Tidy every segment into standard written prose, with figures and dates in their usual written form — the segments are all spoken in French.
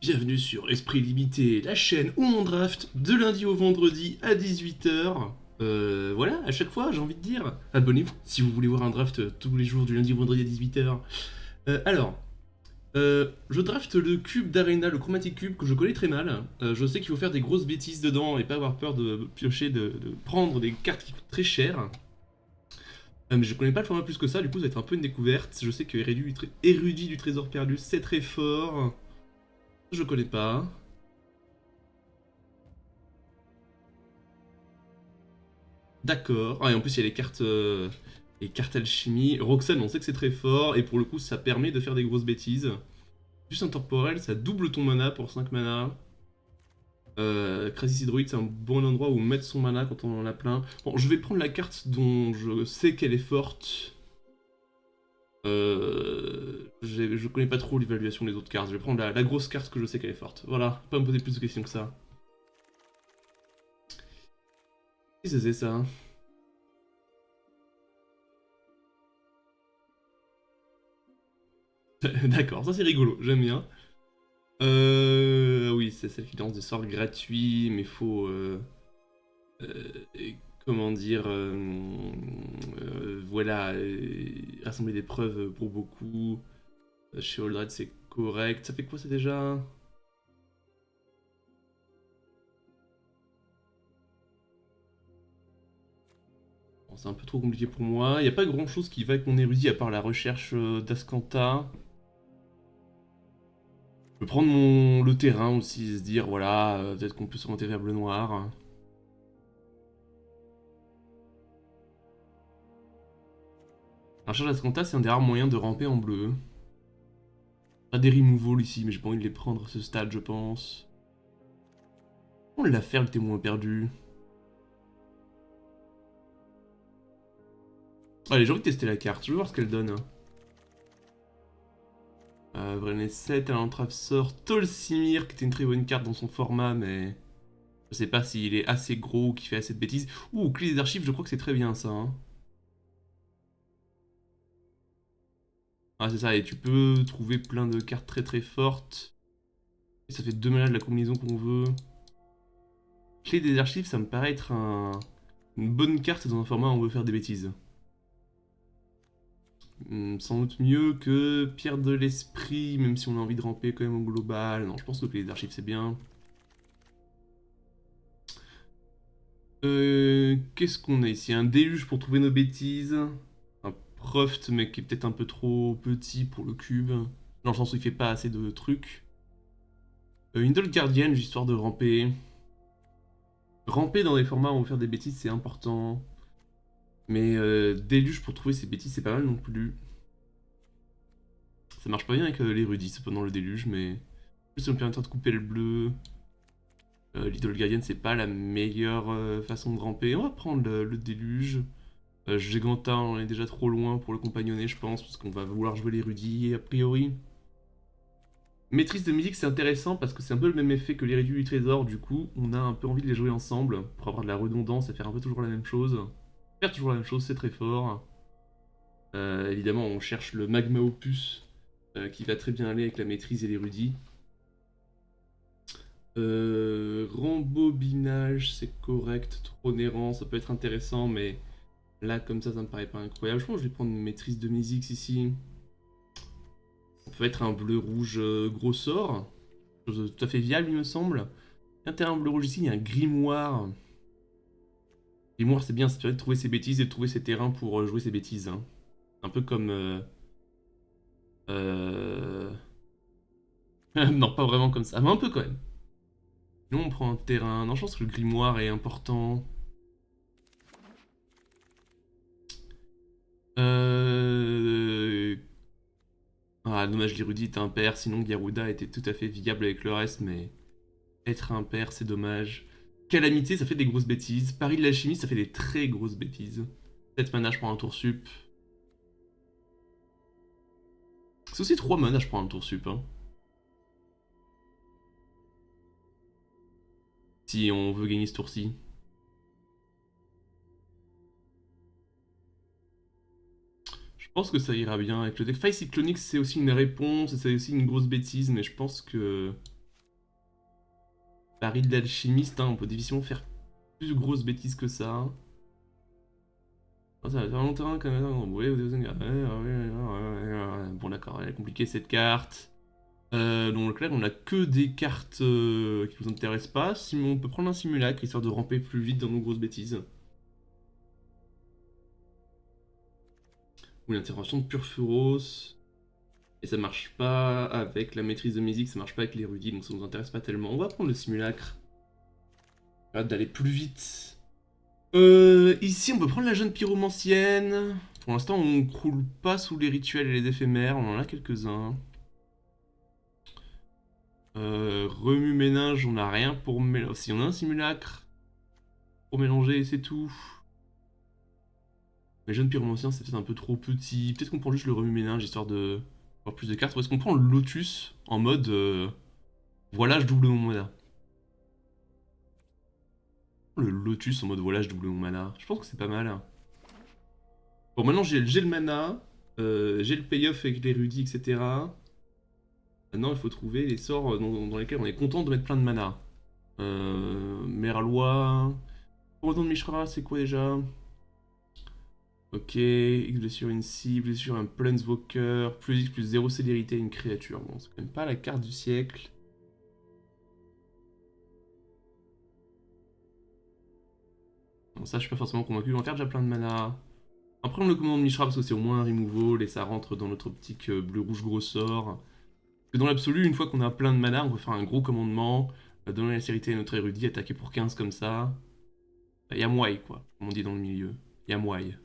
Bienvenue sur Esprit Limité, la chaîne où on draft de lundi au vendredi à 18 h. Voilà, à chaque fois, j'ai envie de dire, abonnez-vous si vous voulez voir un draft tous les jours du lundi au vendredi à 18 h. Je draft le cube d'Arena, le Chromatic Cube, que je connais très mal. Je sais qu'il faut faire des grosses bêtises dedans et pas avoir peur de piocher, de prendre des cartes qui coûtent très cher. Mais je connais pas le format plus que ça, du coup ça va être un peu une découverte. Je sais que Érudit du Trésor Perdu, c'est très fort. Je connais pas. D'accord. Ah, et en plus, il y a les cartes alchimie. Roxane, on sait que c'est très fort, et pour le coup, ça permet de faire des grosses bêtises. Juste intemporel, ça double ton mana pour 5 mana. Crazy Druid, c'est un bon endroit où mettre son mana quand on en a plein. Bon, je vais prendre la carte dont je sais qu'elle est forte. Je connais pas trop l'évaluation des autres cartes. Je vais prendre la grosse carte que je sais qu'elle est forte. Voilà, pas me poser plus de questions que ça. Qu'est-ce que c'est ça? D'accord, ça c'est rigolo, j'aime bien. Oui, c'est celle qui lance des sorts gratuits, mais faut, euh, comment dire, voilà, rassembler des preuves pour beaucoup. Chez Oldred, c'est correct. Ça fait quoi, ça déjà? Bon, c'est un peu trop compliqué pour moi. Il n'y a pas grand-chose qui va avec mon érudit à part la recherche d'Ascanta. Je peux prendre le terrain aussi, se dire, voilà, peut-être qu'on peut s'orienter vers bleu-noir. Un charge d'Ascanta, c'est un des rares moyens de ramper en bleu. Pas des removals ici, mais j'ai pas envie de les prendre à ce stade, je pense. On l'a fait le témoin perdu. Allez, j'ai envie de tester la carte, je veux voir ce qu'elle donne. Vrenet 7, elle entrave sort Tolsimir, qui était une très bonne carte dans son format, mais je sais pas s'il est assez gros ou qu'il fait assez de bêtises. Ouh, clé des archives, je crois que c'est très bien ça. Hein. Ah, c'est ça, et tu peux trouver plein de cartes très très fortes. Et ça fait 2 mana de la combinaison qu'on veut. Clé des archives, ça me paraît être une bonne carte dans un format où on veut faire des bêtises. Sans doute mieux que Pierre de l'Esprit, même si on a envie de ramper quand même au global. Non, je pense que les archives c'est bien. Qu'est-ce qu'on a ici? Un déluge pour trouver nos bêtises. Un Proft, mais qui est peut-être un peu trop petit pour le cube. Dans le sens où il fait pas assez de trucs. Une Indol Guardian, juste histoire de ramper. Ramper dans des formats où on veut faire des bêtises, c'est important. Mais déluge pour trouver ces bêtises, c'est pas mal non plus. Ça marche pas bien avec l'érudit pendant le déluge, mais... Plus ça me permet de couper le bleu. L'idole Guardian, c'est pas la meilleure façon de ramper. On va prendre le déluge. Giganta, on est déjà trop loin pour le compagnonner, je pense, parce qu'on va vouloir jouer l'érudit a priori. Maîtrise de musique, c'est intéressant parce que c'est un peu le même effet que l'érudit du trésor. Du coup, on a un peu envie de les jouer ensemble pour avoir de la redondance et faire un peu toujours la même chose. Faire toujours la même chose, c'est très fort. Évidemment, on cherche le magma opus qui va très bien aller avec la maîtrise et l'érudit. Rembobinage, c'est correct. Trône errant, ça peut être intéressant, mais là, comme ça me paraît pas incroyable. Je pense que je vais prendre une maîtrise de musique ici. Ça peut être un bleu-rouge gros sort. Chose de tout à fait viable, il me semble. Un terrain bleu-rouge ici, il y a un grimoire. Grimoire, c'est bien, ça permet de trouver ses bêtises et de trouver ses terrains pour jouer ses bêtises. Hein. Un peu comme... euh, non, pas vraiment comme ça, mais un peu quand même. Nous, on prend un terrain. Non, je pense que le grimoire est important. Euh... Ah, dommage, l'érudit est impair, sinon Garuda était tout à fait viable avec le reste, mais être impair, c'est dommage. Calamité, ça fait des grosses bêtises. Paris de l'alchimie, ça fait des très grosses bêtises. 7 mana, je prends un tour sup. C'est aussi 3 mana, je prends un tour sup. Hein. Si on veut gagner ce tour-ci. Je pense que ça ira bien avec le deck. Faille cyclonique, c'est aussi une réponse, et c'est aussi une grosse bêtise, mais je pense que Baril d'alchimiste, hein, on peut difficilement faire plus grosse bêtise que ça. Ah, ça va faire longtemps quand même. Bon d'accord, elle est compliquée cette carte. Donc là, on a que des cartes qui vous intéressent pas. On peut prendre un simulacre histoire de ramper plus vite dans nos grosses bêtises. Ou l'intervention de Purphuros. Et ça marche pas avec la maîtrise de musique, ça marche pas avec l'érudit, donc ça nous intéresse pas tellement. On va prendre le simulacre. Hâte d'aller plus vite. Ici, on peut prendre la jeune pyromancienne. Pour l'instant, on croule pas sous les rituels et les éphémères, on en a quelques-uns. Remue-ménage, on a rien pour mélanger. Si on a un simulacre pour mélanger, c'est tout. Mais jeune pyromancien, c'est peut-être un peu trop petit. Peut-être qu'on prend juste le remue-ménage histoire de avoir plus de cartes. Ou est-ce qu'on prend le lotus en mode voilà, je double mon mana. Le lotus en mode voilà, je double mon mana. Je pense que c'est pas mal. Bon, maintenant j'ai le mana, j'ai le payoff avec l'érudit, etc. Maintenant, il faut trouver les sorts dans lesquels on est content de mettre plein de mana. Merlois. Commandant de Mishra, c'est quoi déjà? Ok, X blessure une cible, blessure un Planeswalker, plus X plus 0 célérité à une créature. Bon, c'est quand même pas la carte du siècle. Bon, ça, je suis pas forcément convaincu. On va faire déjà plein de mana. Après, on le commande Mishra parce que c'est au moins un removal et ça rentre dans notre optique bleu-rouge gros sort. Parce que dans l'absolu, une fois qu'on a plein de mana, on peut faire un gros commandement, donner la célérité à notre érudit, attaquer pour 15 comme ça. Yamwai, quoi, comme on dit dans le milieu. Yamwai.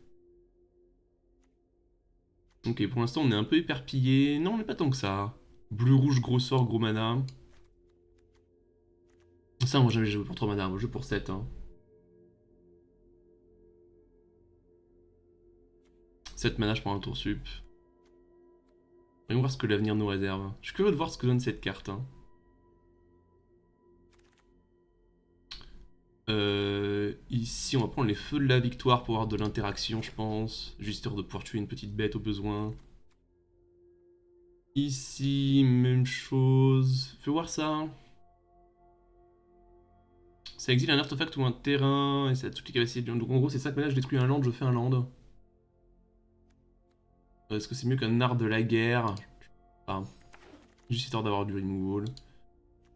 Ok, pour l'instant, on est un peu éparpillé. Non, on n'est pas tant que ça. Bleu-rouge gros sort, gros mana. Ça, moi, jamais joué pour 3 mana, moi, je joue pour 7. Hein. 7 mana, je prends un tour sup. Voyons voir ce que l'avenir nous réserve. Je suis curieux de voir ce que donne cette carte. Hein. Ici, on va prendre les feux de la victoire pour avoir de l'interaction, je pense. Juste histoire de pouvoir tuer une petite bête au besoin. Ici, même chose. Fais voir ça. Ça exile un artefact ou un terrain, et ça a toutes les capacités de... Donc en gros, c'est 5 mana, je détruis un land, je fais un land. Est-ce que c'est mieux qu'un art de la guerre? Ah, juste histoire d'avoir du removal.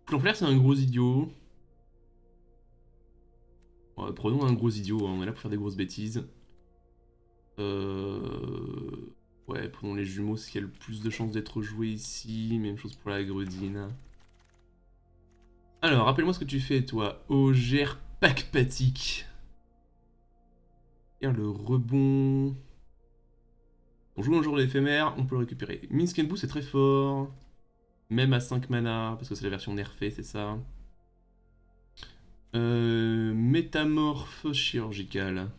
Flair, c'est un gros idiot. Ouais, prenons un gros idiot, hein, on est là pour faire des grosses bêtises. Ouais, prenons les jumeaux, c'est qu'il y a le plus de chances d'être joué ici. Même chose pour la gredine. Alors, rappelle-moi ce que tu fais, toi. Ogère Pacpatique. Regarde le rebond. On joue un jour l'éphémère, on peut le récupérer. Minsc Boo, c'est très fort. Même à 5 mana, parce que c'est la version nerfée, c'est ça. Métamorphe chirurgicale.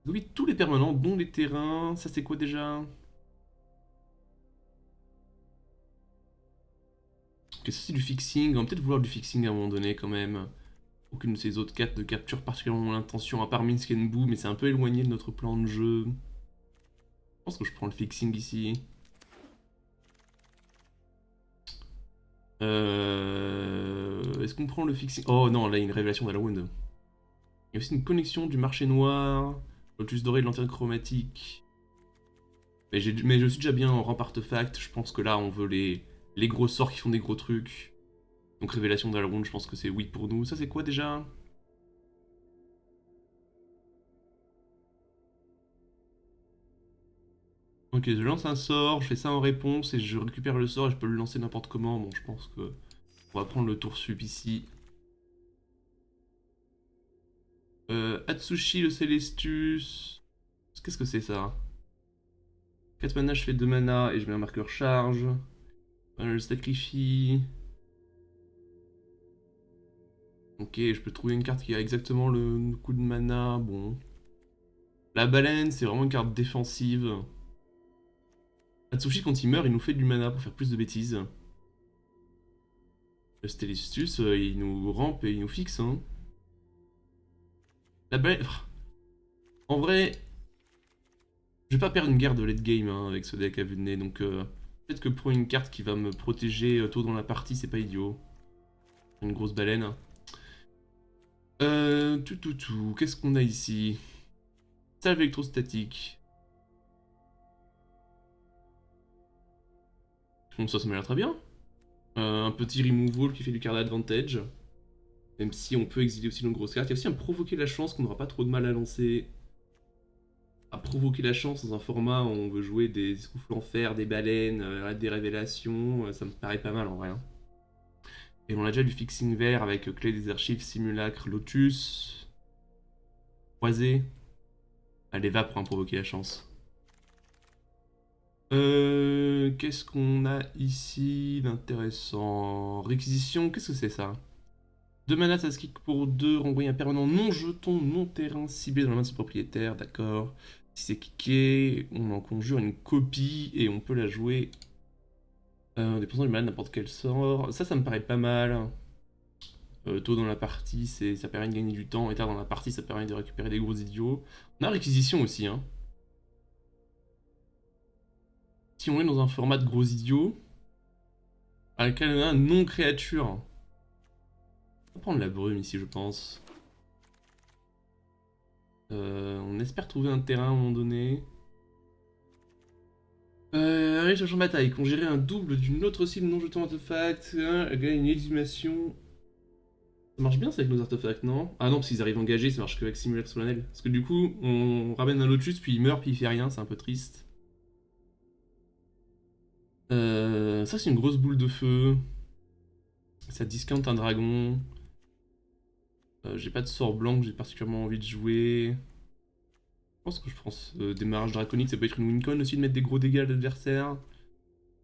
Oui, tous les permanents, dont les terrains. Ça, c'est quoi déjà? Ok, ça, c'est du fixing. On va peut-être vouloir du fixing à un moment donné, quand même. Aucune de ces autres cartes ne capture particulièrement l'intention, à part Minsc Boo, mais c'est un peu éloigné de notre plan de jeu. Je pense que je prends le fixing ici. Est-ce qu'on prend le fixing? Oh non, là il y a une révélation d'Halloween. Il y a aussi une connexion du marché noir, Lotus doré de lanterne chromatique. Mais je suis déjà bien en ramp artefact, je pense que là on veut les gros sorts qui font des gros trucs. Donc révélation d'Halloween, je pense que c'est oui pour nous. Ça c'est quoi déjà? Ok, je lance un sort, je fais ça en réponse et je récupère le sort et je peux le lancer n'importe comment. Bon, je pense que on va prendre le tour sup ici. Atsushi le Célestus. Qu'est-ce que c'est ça? 4 mana, je fais 2 mana et je mets un marqueur charge. Je le sacrifie. Ok, je peux trouver une carte qui a exactement le coup de mana. Bon. La baleine, c'est vraiment une carte défensive. Atsushi, quand il meurt, il nous fait du mana pour faire plus de bêtises. Le Stellistus, il nous rampe et il nous fixe. Hein. La baleine... En vrai, je vais pas perdre une guerre de late game hein, avec ce deck à vue de nez, donc peut-être que pour une carte qui va me protéger tôt dans la partie, c'est pas idiot. Une grosse baleine. Tout. Qu'est-ce qu'on a ici? Salve électrostatique. Bon, ça m'a l'air très bien. Un petit removal qui fait du card advantage. Même si on peut exiler aussi nos grosses cartes. Il y a aussi un provoquer la chance qu'on n'aura pas trop de mal à lancer. À provoquer la chance dans un format où on veut jouer des souffles en fer, des baleines, des révélations. Ça me paraît pas mal en vrai. Hein. Et on a déjà du fixing vert avec clé des archives, simulacre, lotus. Croisé. Allez, va pour un provoquer la chance. Qu'est-ce qu'on a ici d'intéressant? Réquisition, qu'est-ce que c'est ça? 2 mana, ça se kick pour 2, renvoyer un permanent non jeton, non terrain ciblé dans la main de son propriétaire, d'accord. Si c'est kické, on en conjure une copie et on peut la jouer dépendant du mana n'importe quel sort. Ça me paraît pas mal. Tôt dans la partie, ça permet de gagner du temps, et tard dans la partie, ça permet de récupérer des gros idiots. On a réquisition aussi, hein. Si on est dans un format de gros idiots, avec un non-créature, on va prendre la brume ici, je pense. On espère trouver un terrain à un moment donné. Riche au champ de bataille, congérer un double d'une autre cible non jetant artefact, gagne une exhumation. Ça marche bien ça avec nos artefacts, non? Ah non, parce qu'ils arrivent engagés, ça marche qu'avec Simulacre Solennel. Parce que du coup, on ramène un Lotus, puis il meurt, puis il fait rien, c'est un peu triste. Ça c'est une grosse boule de feu. Ça discount un dragon. J'ai pas de sort blanc que j'ai particulièrement envie de jouer. Je pense que je prends ce démarrage draconique, ça peut être une wincon aussi de mettre des gros dégâts à l'adversaire.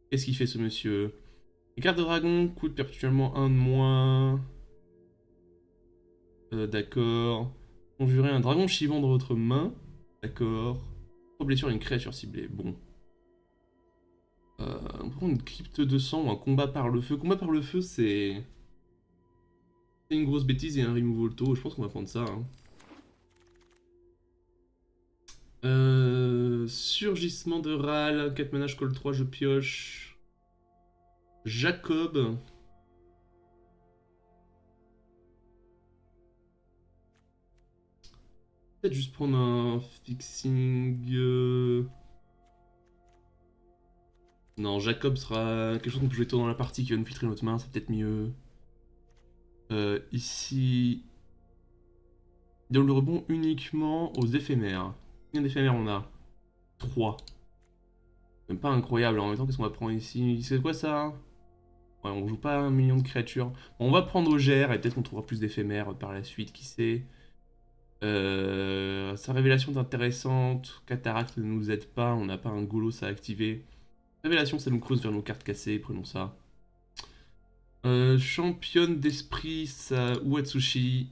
Qu'est-ce qu'il fait ce monsieur? Les cartes de dragon coûtent perpétuellement 1 de moins. D'accord. Conjurer un dragon chivant dans votre main. D'accord. Trop blessure à une créature ciblée. Bon. On peut prendre une crypte de sang ou un combat par le feu. Combat par le feu, c'est... C'est une grosse bêtise et un removal tôt. Je pense qu'on va prendre ça. Hein. Surgissement de Ral. 4 mana, je colle 3, je pioche. Jacob. Peut-être juste prendre un fixing... Non, Jacob sera quelque chose qu'on peut jouer tôt dans la partie qui va nous filtrer notre main, c'est peut-être mieux. Ici... Il donne le rebond uniquement aux éphémères. Combien d'éphémères on a? 3. Même pas incroyable, en même temps qu'est-ce qu'on va prendre ici? C'est quoi ça? Ouais, on joue pas 1 million de créatures. Bon, on va prendre Ogère et peut-être qu'on trouvera plus d'éphémères par la suite, qui sait. Sa révélation est intéressante. Cataracte ne nous aide pas, on n'a pas un Golos à activer. Révélation, ça nous creuse vers nos cartes cassées, prenons ça. Championne d'esprit, ça... Uatsushi.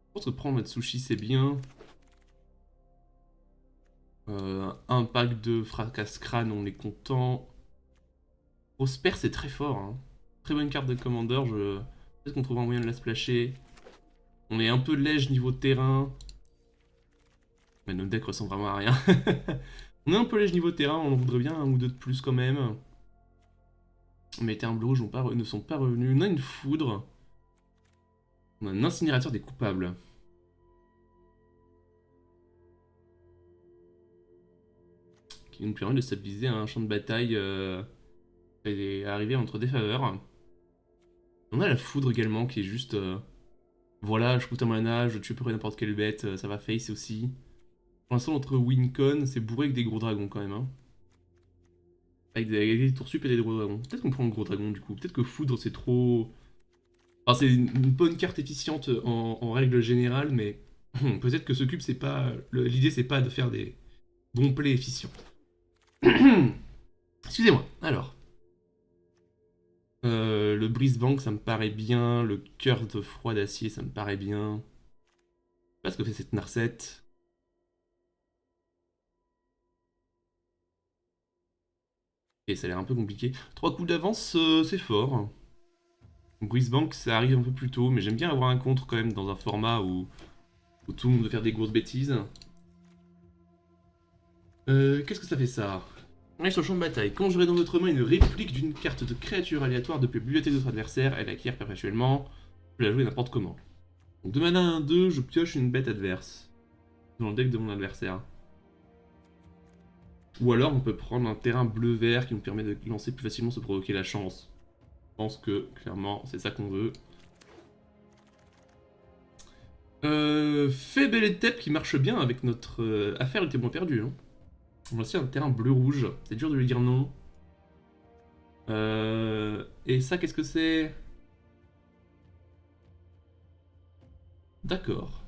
Je pense que prendre Uatsushi, c'est bien. Un pack de fracasse crâne, on est content. Prosper, c'est très fort. Hein. Très bonne carte de commander. Peut-être qu'on trouvera un moyen de la splasher. On est un peu léger niveau terrain. Mais notre deck ressemble vraiment à rien. On est un peu léger niveau terrain, on en voudrait bien un ou deux de plus quand même. Mais les termes rouges ne sont pas revenus. On a une foudre. On a un incinérateur des coupables. Qui nous permet de stabiliser un champ de bataille et arriver entre des faveurs. On a la foudre également qui est juste... voilà, je coûte un mana, je tue à peu près n'importe quelle bête, ça va face aussi. Pour l'instant, notre Wincon, c'est bourré avec des gros dragons quand même. Hein. Avec des tours sup et des gros dragons. Peut-être qu'on prend le gros dragon du coup. Peut-être que foudre c'est trop... Enfin, c'est une bonne carte efficiente en règle générale, mais peut-être que ce cube, c'est pas... L'idée, c'est pas de faire des bons plays efficients. Excusez-moi, alors. Le brise-bank, ça me paraît bien. Le cœur de froid d'acier, ça me paraît bien. Je sais pas ce que fait cette Narset. Et ça a l'air un peu compliqué. 3 coups d'avance, c'est fort. Brise-bank, ça arrive un peu plus tôt, mais j'aime bien avoir un contre quand même dans un format où tout le monde veut faire des grosses bêtises. Qu'est-ce que ça fait ça? Ouais, sur le champ de bataille. Quand j'aurai dans votre main une réplique d'une carte de créature aléatoire depuis la bibliothèque de votre adversaire, elle acquiert perpétuellement. Je peux la jouer n'importe comment. Donc de mana 1-2, je pioche une bête adverse. Dans le deck de mon adversaire. Ou alors on peut prendre un terrain bleu-vert qui nous permet de lancer plus facilement se provoquer la chance. Je pense que, clairement, c'est ça qu'on veut. Fébelethep qui marche bien avec notre affaire le témoin perdu. Hein. On a aussi un terrain bleu-rouge. C'est dur de lui dire non. Et ça, qu'est-ce que c'est? D'accord.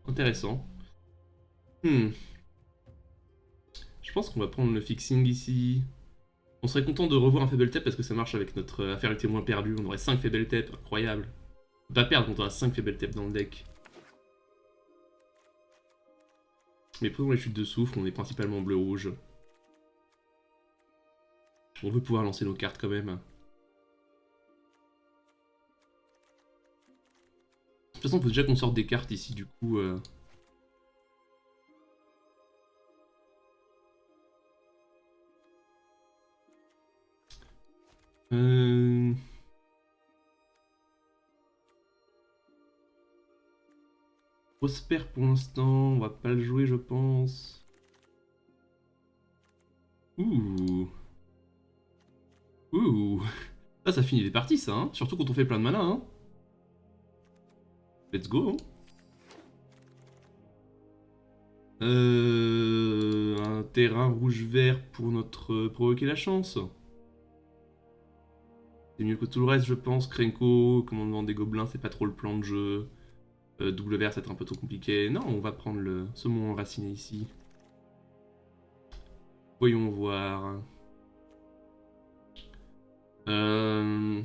Intéressant. Hmm. Je pense qu'on va prendre le fixing ici. On serait content de revoir un Fébelethep parce que ça marche avec notre affaire le témoin perdu. On aurait 5 Fébelethep, incroyable. On peut pas perdre quand on a 5 Fébelethep dans le deck. Mais prenons les chutes de souffle, on est principalement bleu-rouge. On veut pouvoir lancer nos cartes quand même. De toute façon, il faut déjà qu'on sorte des cartes ici, du coup... Prosper pour l'instant, on va pas le jouer, je pense. Ouh. Ouh. Ça finit les parties, ça, hein. Surtout quand on fait plein de mana, hein. Let's go, hein. Un terrain rouge-vert pour notre provoquer la chance. C'est mieux que tout le reste, je pense. Krenko, commandement des gobelins, c'est pas trop le plan de jeu. Double vert, c'est un peu trop compliqué. Non, on va prendre le saumon enraciné ici. Voyons voir. Bon,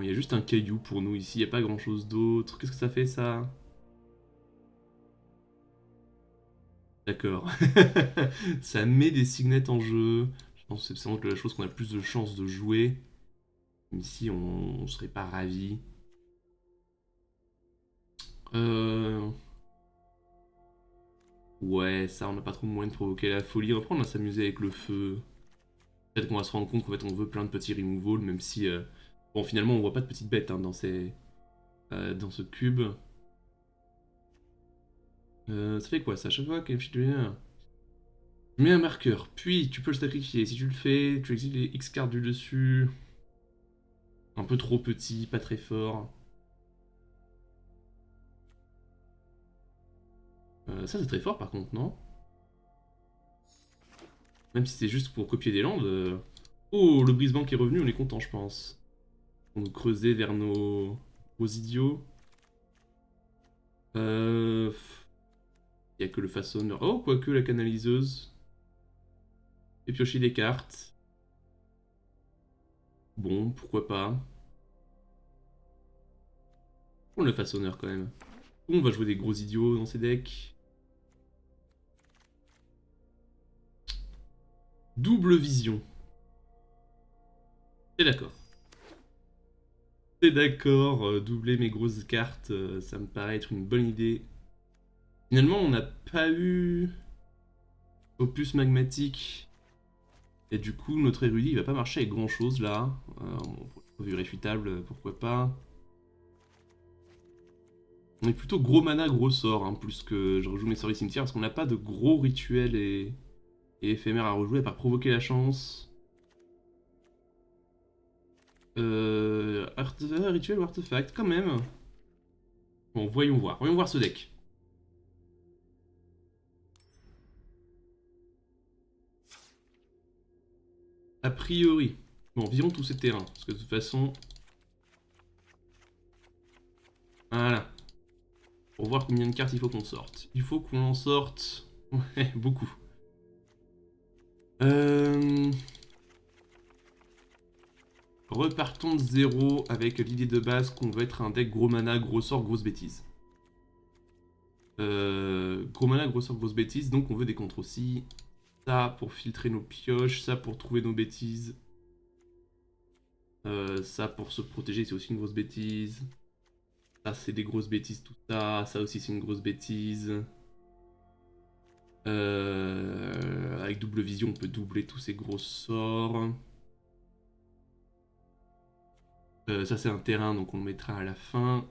il y a juste un caillou pour nous ici, il n'y a pas grand chose d'autre. Qu'est-ce que ça fait ça? D'accord. Ça met des signets en jeu. Je pense que c'est sans doute la chose qu'on a plus de chances de jouer. Même si on serait pas ravis. Euh... Ouais, ça, on n'a pas trop moyen de provoquer la folie. Après, on va s'amuser avec le feu. Peut-être qu'on va se rendre compte qu'en fait, on veut plein de petits removals, même si... Bon, finalement, on voit pas de petites bêtes hein, dans dans ce cube. Ça fait quoi ça? À chaque fois que je te mets un marqueur, puis tu peux le sacrifier. Si tu le fais, tu exiles les X cartes du dessus. Un peu trop petit, pas très fort. Ça c'est très fort par contre, non? Même si c'est juste pour copier des landes. Oh, le brise-banc qui est revenu, on est content je pense. Pour nous creuser vers nos idiots. Il n'y a que le façonneur. Oh, quoique la canaliseuse. Et piocher des cartes. Bon, pourquoi pas. On le façonneur quand même. On va jouer des gros idiots dans ces decks. Double vision. C'est d'accord. C'est d'accord, doubler mes grosses cartes, ça me paraît être une bonne idée. Finalement, on n'a pas eu opus magmatique. Et du coup, notre érudit, il va pas marcher avec grand chose là. Vu réfutable, pourquoi pas. On est plutôt gros mana, gros sort, hein, plus que je rejoue mes sorts cimetières, parce qu'on n'a pas de gros rituels et éphémères à rejouer, à part provoquer la chance. Rituel ou artefact, quand même. Bon, voyons voir. Voyons voir ce deck. A priori. Bon, virons tous ces terrains, parce que de toute façon... Voilà. Pour voir combien de cartes il faut qu'on sorte. Il faut qu'on en sorte... Ouais, beaucoup. Repartons de zéro avec l'idée de base qu'on veut être un deck gros mana, gros sort, grosse bêtise. Gros mana, gros sort, grosse bêtise, donc on veut des contres aussi. Ça pour filtrer nos pioches, ça pour trouver nos bêtises. Ça pour se protéger, c'est aussi une grosse bêtise. Ça c'est des grosses bêtises tout ça, ça aussi c'est une grosse bêtise. Avec double vision, on peut doubler tous ces gros sorts. Ça c'est un terrain, donc on le mettra à la fin.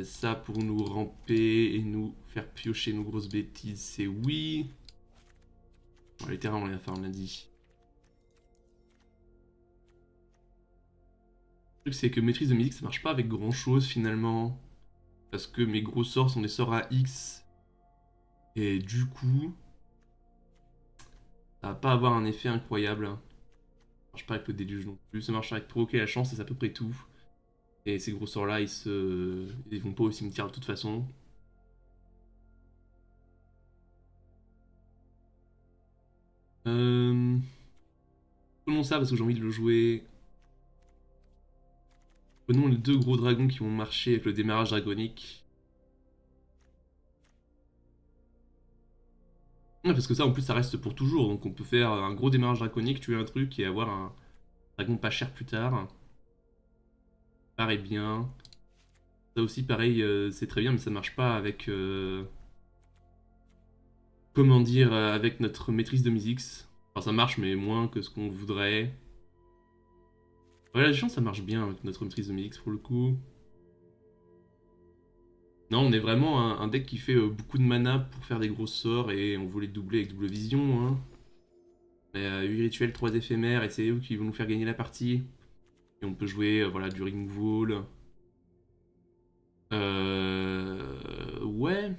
Ça pour nous ramper et nous faire piocher nos grosses bêtises, c'est oui. Bon, les terrains on les a fait, on l'a dit. Le truc c'est que maîtrise de musique ça marche pas avec grand chose finalement. Parce que mes gros sorts sont des sorts à X. Et du coup, ça va pas avoir un effet incroyable. Ça marche pas avec le déluge non plus. Ça marche avec provoquer la chance et c'est à peu près tout. Et ces gros sorts là ils vont pas au cimetière de toute façon. Prenons ça parce que j'ai envie de le jouer. Prenons les deux gros dragons qui vont marcher avec le démarrage dragonique. Ouais, parce que ça en plus ça reste pour toujours, donc on peut faire un gros démarrage draconique, tuer un truc et avoir un dragon pas cher plus tard. Pareil bien. Ça aussi pareil c'est très bien mais ça marche pas avec... comment dire, avec notre maîtrise de Mysics. Enfin ça marche mais moins que ce qu'on voudrait. Ouais la chance ça marche bien avec notre maîtrise de Mysics pour le coup. Non, on est vraiment un deck qui fait beaucoup de mana pour faire des gros sorts et on voulait doubler avec double vision. Hein. Mais 8 rituels, 3 éphémères et c'est eux qui vont nous faire gagner la partie. Et on peut jouer voilà, du removal. Ouais.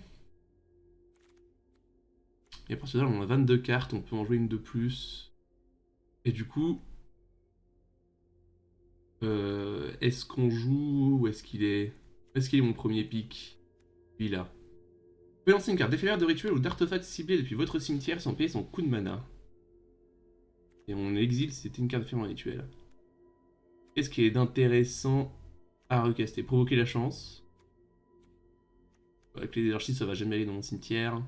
Et à partir de là, on a 22 cartes, on peut en jouer une de plus. Et du coup, est-ce qu'on joue ou est-ce qu'il est... Est-ce qu'il est mon premier pick? Lui là. Vous pouvez lancer une carte d'éphémère, de rituel ou d'artefact ciblé depuis votre cimetière sans payer son coup de mana. Et on exile si c'était une carte d'éphémère rituel. Qu'est-ce qui est d'intéressant à recaster? Provoquer la chance. Avec les élargis, ça va jamais aller dans mon cimetière.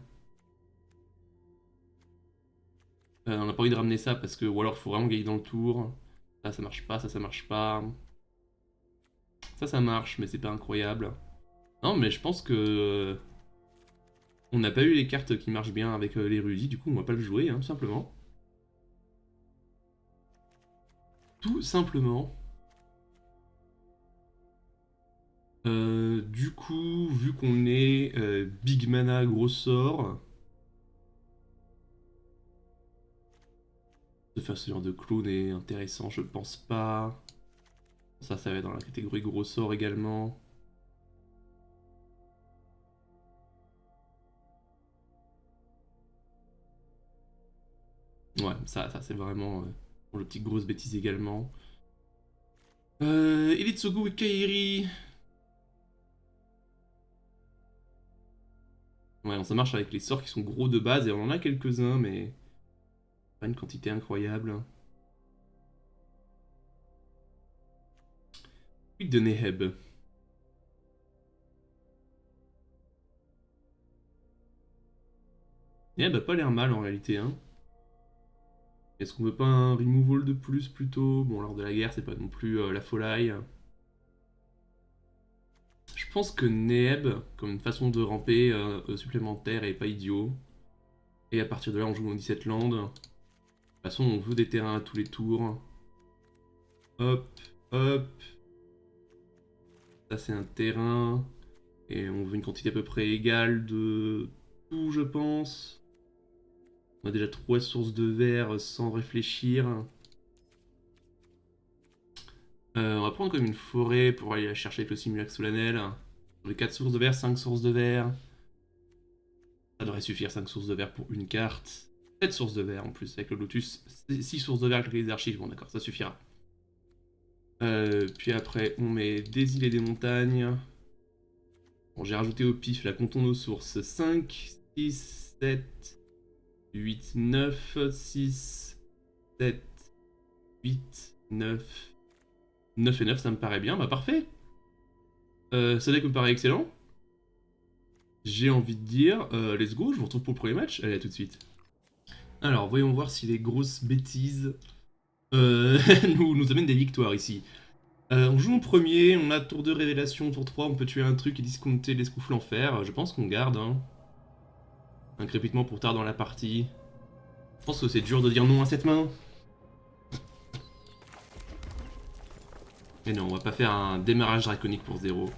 On n'a pas envie de ramener ça parce que... Ou alors, il faut vraiment gagner dans le tour. Ça marche pas, ça marche pas. Ça marche, mais c'est pas incroyable. Non, mais je pense que... on n'a pas eu les cartes qui marchent bien avec l'érudit, du coup, on va pas le jouer, hein, tout simplement. Tout simplement. Du coup, vu qu'on est big mana, gros sort, de faire ce genre de clone est intéressant, je pense pas. Ça va être dans la catégorie gros sort également. Ouais, ça c'est vraiment le petit grosse bêtise également. Elitsugu et Kairi. Ouais, non, ça marche avec les sorts qui sont gros de base et on en a quelques-uns, mais pas une quantité incroyable. Pic de Neheb. Neheb a pas l'air mal en réalité, hein. Est-ce qu'on veut pas un removal de plus plutôt? Bon, lors de la guerre, c'est pas non plus la folie. Je pense que Neheb, comme une façon de ramper supplémentaire, est pas idiot. Et à partir de là, on joue en 17 landes. De toute façon, on veut des terrains à tous les tours. Hop, hop. Ça, c'est un terrain. Et on veut une quantité à peu près égale de tout, je pense. On a déjà 3 sources de verre sans réfléchir. On va prendre comme une forêt pour aller la chercher avec le simulacre solennel. On a 4 sources de verre, 5 sources de verre. Ça devrait suffire, 5 sources de verre pour une carte. 7 sources de verre en plus avec le Lotus. 6 sources de verre avec les archives, bon d'accord, ça suffira. Puis après, on met des îles et des montagnes. Bon, j'ai rajouté au pif, là, comptons nos sources. 5, 6, 7, 8, 9, 6, 7, 8, 9. 9 et 9, ça me paraît bien, bah parfait. Ça deck me paraît excellent. J'ai envie de dire, let's go, je vous retrouve pour le premier match. Allez, à tout de suite. Alors, voyons voir si les grosses bêtises nous amènent des victoires ici. On joue en premier, on a tour 2 révélation, tour 3, on peut tuer un truc et discompter l'escoufle en fer. Je pense qu'on garde. Hein. Un crépitement pour tard dans la partie. Je pense que c'est dur de dire non à cette main. Mais non, on va pas faire un démarrage draconique pour 0.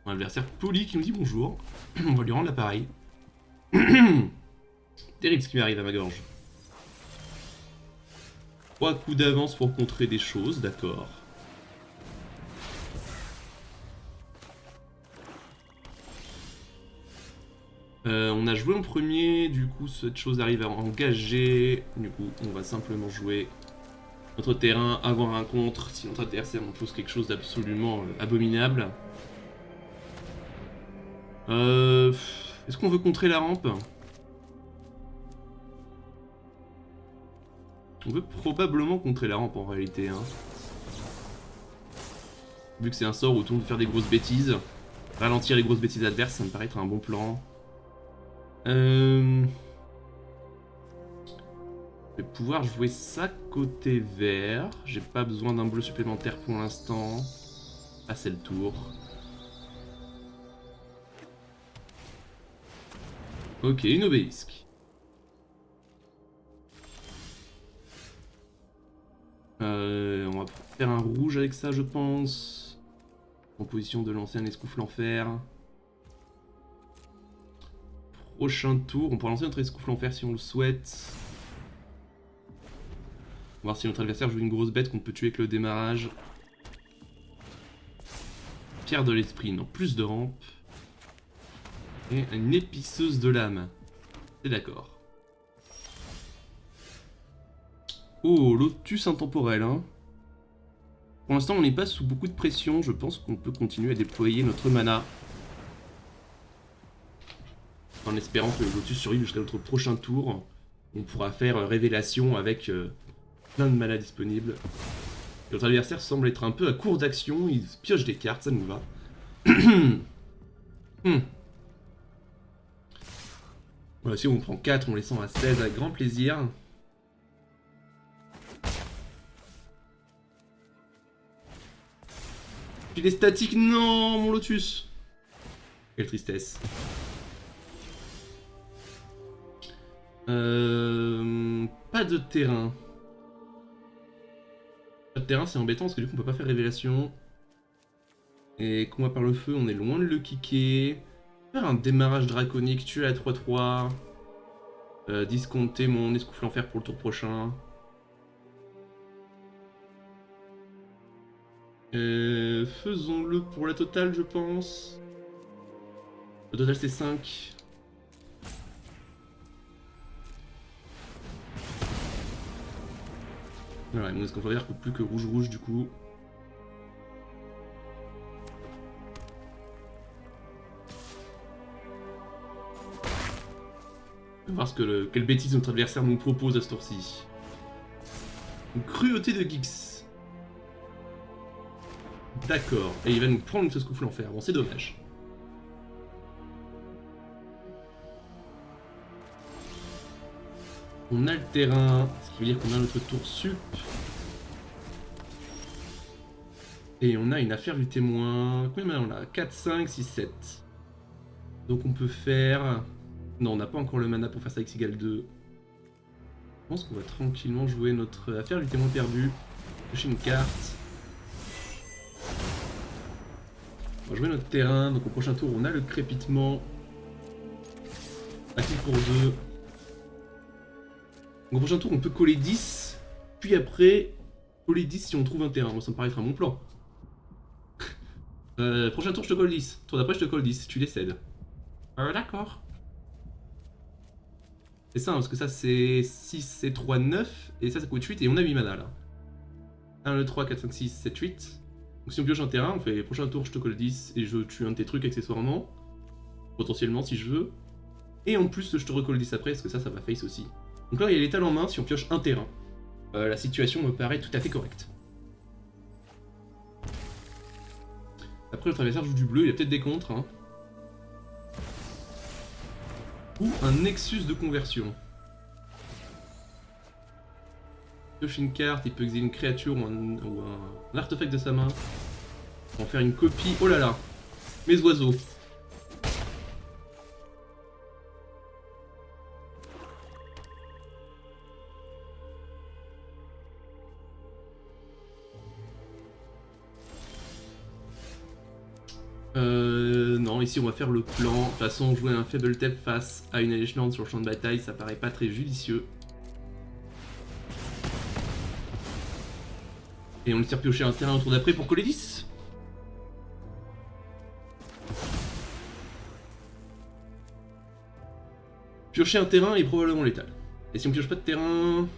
Un adversaire poli qui nous dit bonjour. On va lui rendre l'appareil. Terrible ce qui m'arrive à ma gorge. 3 coups d'avance pour contrer des choses, d'accord. On a joué en premier, du coup cette chose arrive à engager. Du coup on va simplement jouer notre terrain, avoir un contre. Si notre adversaire nous pose quelque chose d'absolument abominable. Est-ce qu'on veut contrer la rampe? On veut probablement contrer la rampe en réalité. Hein. Vu que c'est un sort où tout le monde peut faire des grosses bêtises. Ralentir les grosses bêtises adverses, ça me paraît être un bon plan. Je vais pouvoir jouer ça côté vert. J'ai pas besoin d'un bleu supplémentaire pour l'instant. Ah, c'est le tour. Ok, une obélisque. On va faire un rouge avec ça, je pense. En position de lancer un escoufle en fer. Prochain tour, on pourra lancer notre escoufle en fer si on le souhaite. On va voir si notre adversaire joue une grosse bête qu'on peut tuer avec le démarrage. Pierre de l'esprit, non, plus de rampe. Et une épiceuse de l'âme. C'est d'accord. Oh, lotus intemporel, hein. Pour l'instant, on n'est pas sous beaucoup de pression. Je pense qu'on peut continuer à déployer notre mana. En espérant que le lotus survive jusqu'à notre prochain tour. On pourra faire révélation avec plein de mana disponibles. Et notre adversaire semble être un peu à court d'action. Il pioche des cartes, ça nous va. Voilà, si on prend 4, on les sent à 16 avec grand plaisir. Il est statique, non, mon lotus. Quelle tristesse. Pas de terrain. Pas de terrain, c'est embêtant parce que du coup on peut pas faire révélation. Et combat par le feu, on est loin de le kicker. Faire un démarrage draconique, tuer à 3-3. Discompter mon escoufle en fer pour le tour prochain. Faisons-le pour la totale, je pense. Le total c'est 5. Voilà, mon escoufle en fer coûte plus que rouge-rouge du coup. On va voir quelle bêtise notre adversaire nous propose à ce tour-ci. Une cruauté de Gix. D'accord. Et il va nous prendre ce escoufle en fer. Bon, c'est dommage. On a le terrain, ce qui veut dire qu'on a notre tour sup. Et on a une affaire du témoin. Combien on a 4, 5, 6, 7. Donc on peut faire... Non, on n'a pas encore le mana pour faire ça avec Sigal 2. Je pense qu'on va tranquillement jouer notre affaire du témoin perdu. Piocher une carte. On va jouer notre terrain. Donc au prochain tour, on a le crépitement. Actif pour 2. Donc au prochain tour, on peut coller 10. Puis après, coller 10 si on trouve un terrain. Moi, ça me paraît être un bon plan. Prochain tour, je te colle 10. Tour d'après, je te colle 10. Tu les cèdes. D'accord. C'est ça, hein, parce que ça c'est 6, c'est 3, 9, et ça coûte 8, et on a 8 mana là. 1, 2, 3, 4, 5, 6, 7, 8. Donc si on pioche un terrain, on fait prochain tour, je te colle 10, et je tue un de tes trucs accessoirement. Potentiellement, si je veux. Et en plus, je te recolle 10 après, parce que ça va face aussi. Donc là, il y a l'étal en main si on pioche un terrain. La situation me paraît tout à fait correcte. Après, notre adversaire joue du bleu, il y a peut-être des contres, hein. Ou un Nexus de conversion. Il pioche une carte, il peut exiler une créature ou un artefact de sa main. Pour en faire une copie. Oh là là, mes oiseaux. Non, ici on va faire le plan. De toute façon, jouer un Fable Tep face à une Alice Lord sur le champ de bataille, ça paraît pas très judicieux. Et on lui tire piocher un terrain au tour d'après pour coller 10. Piocher un terrain est probablement létal. Et si on pioche pas de terrain...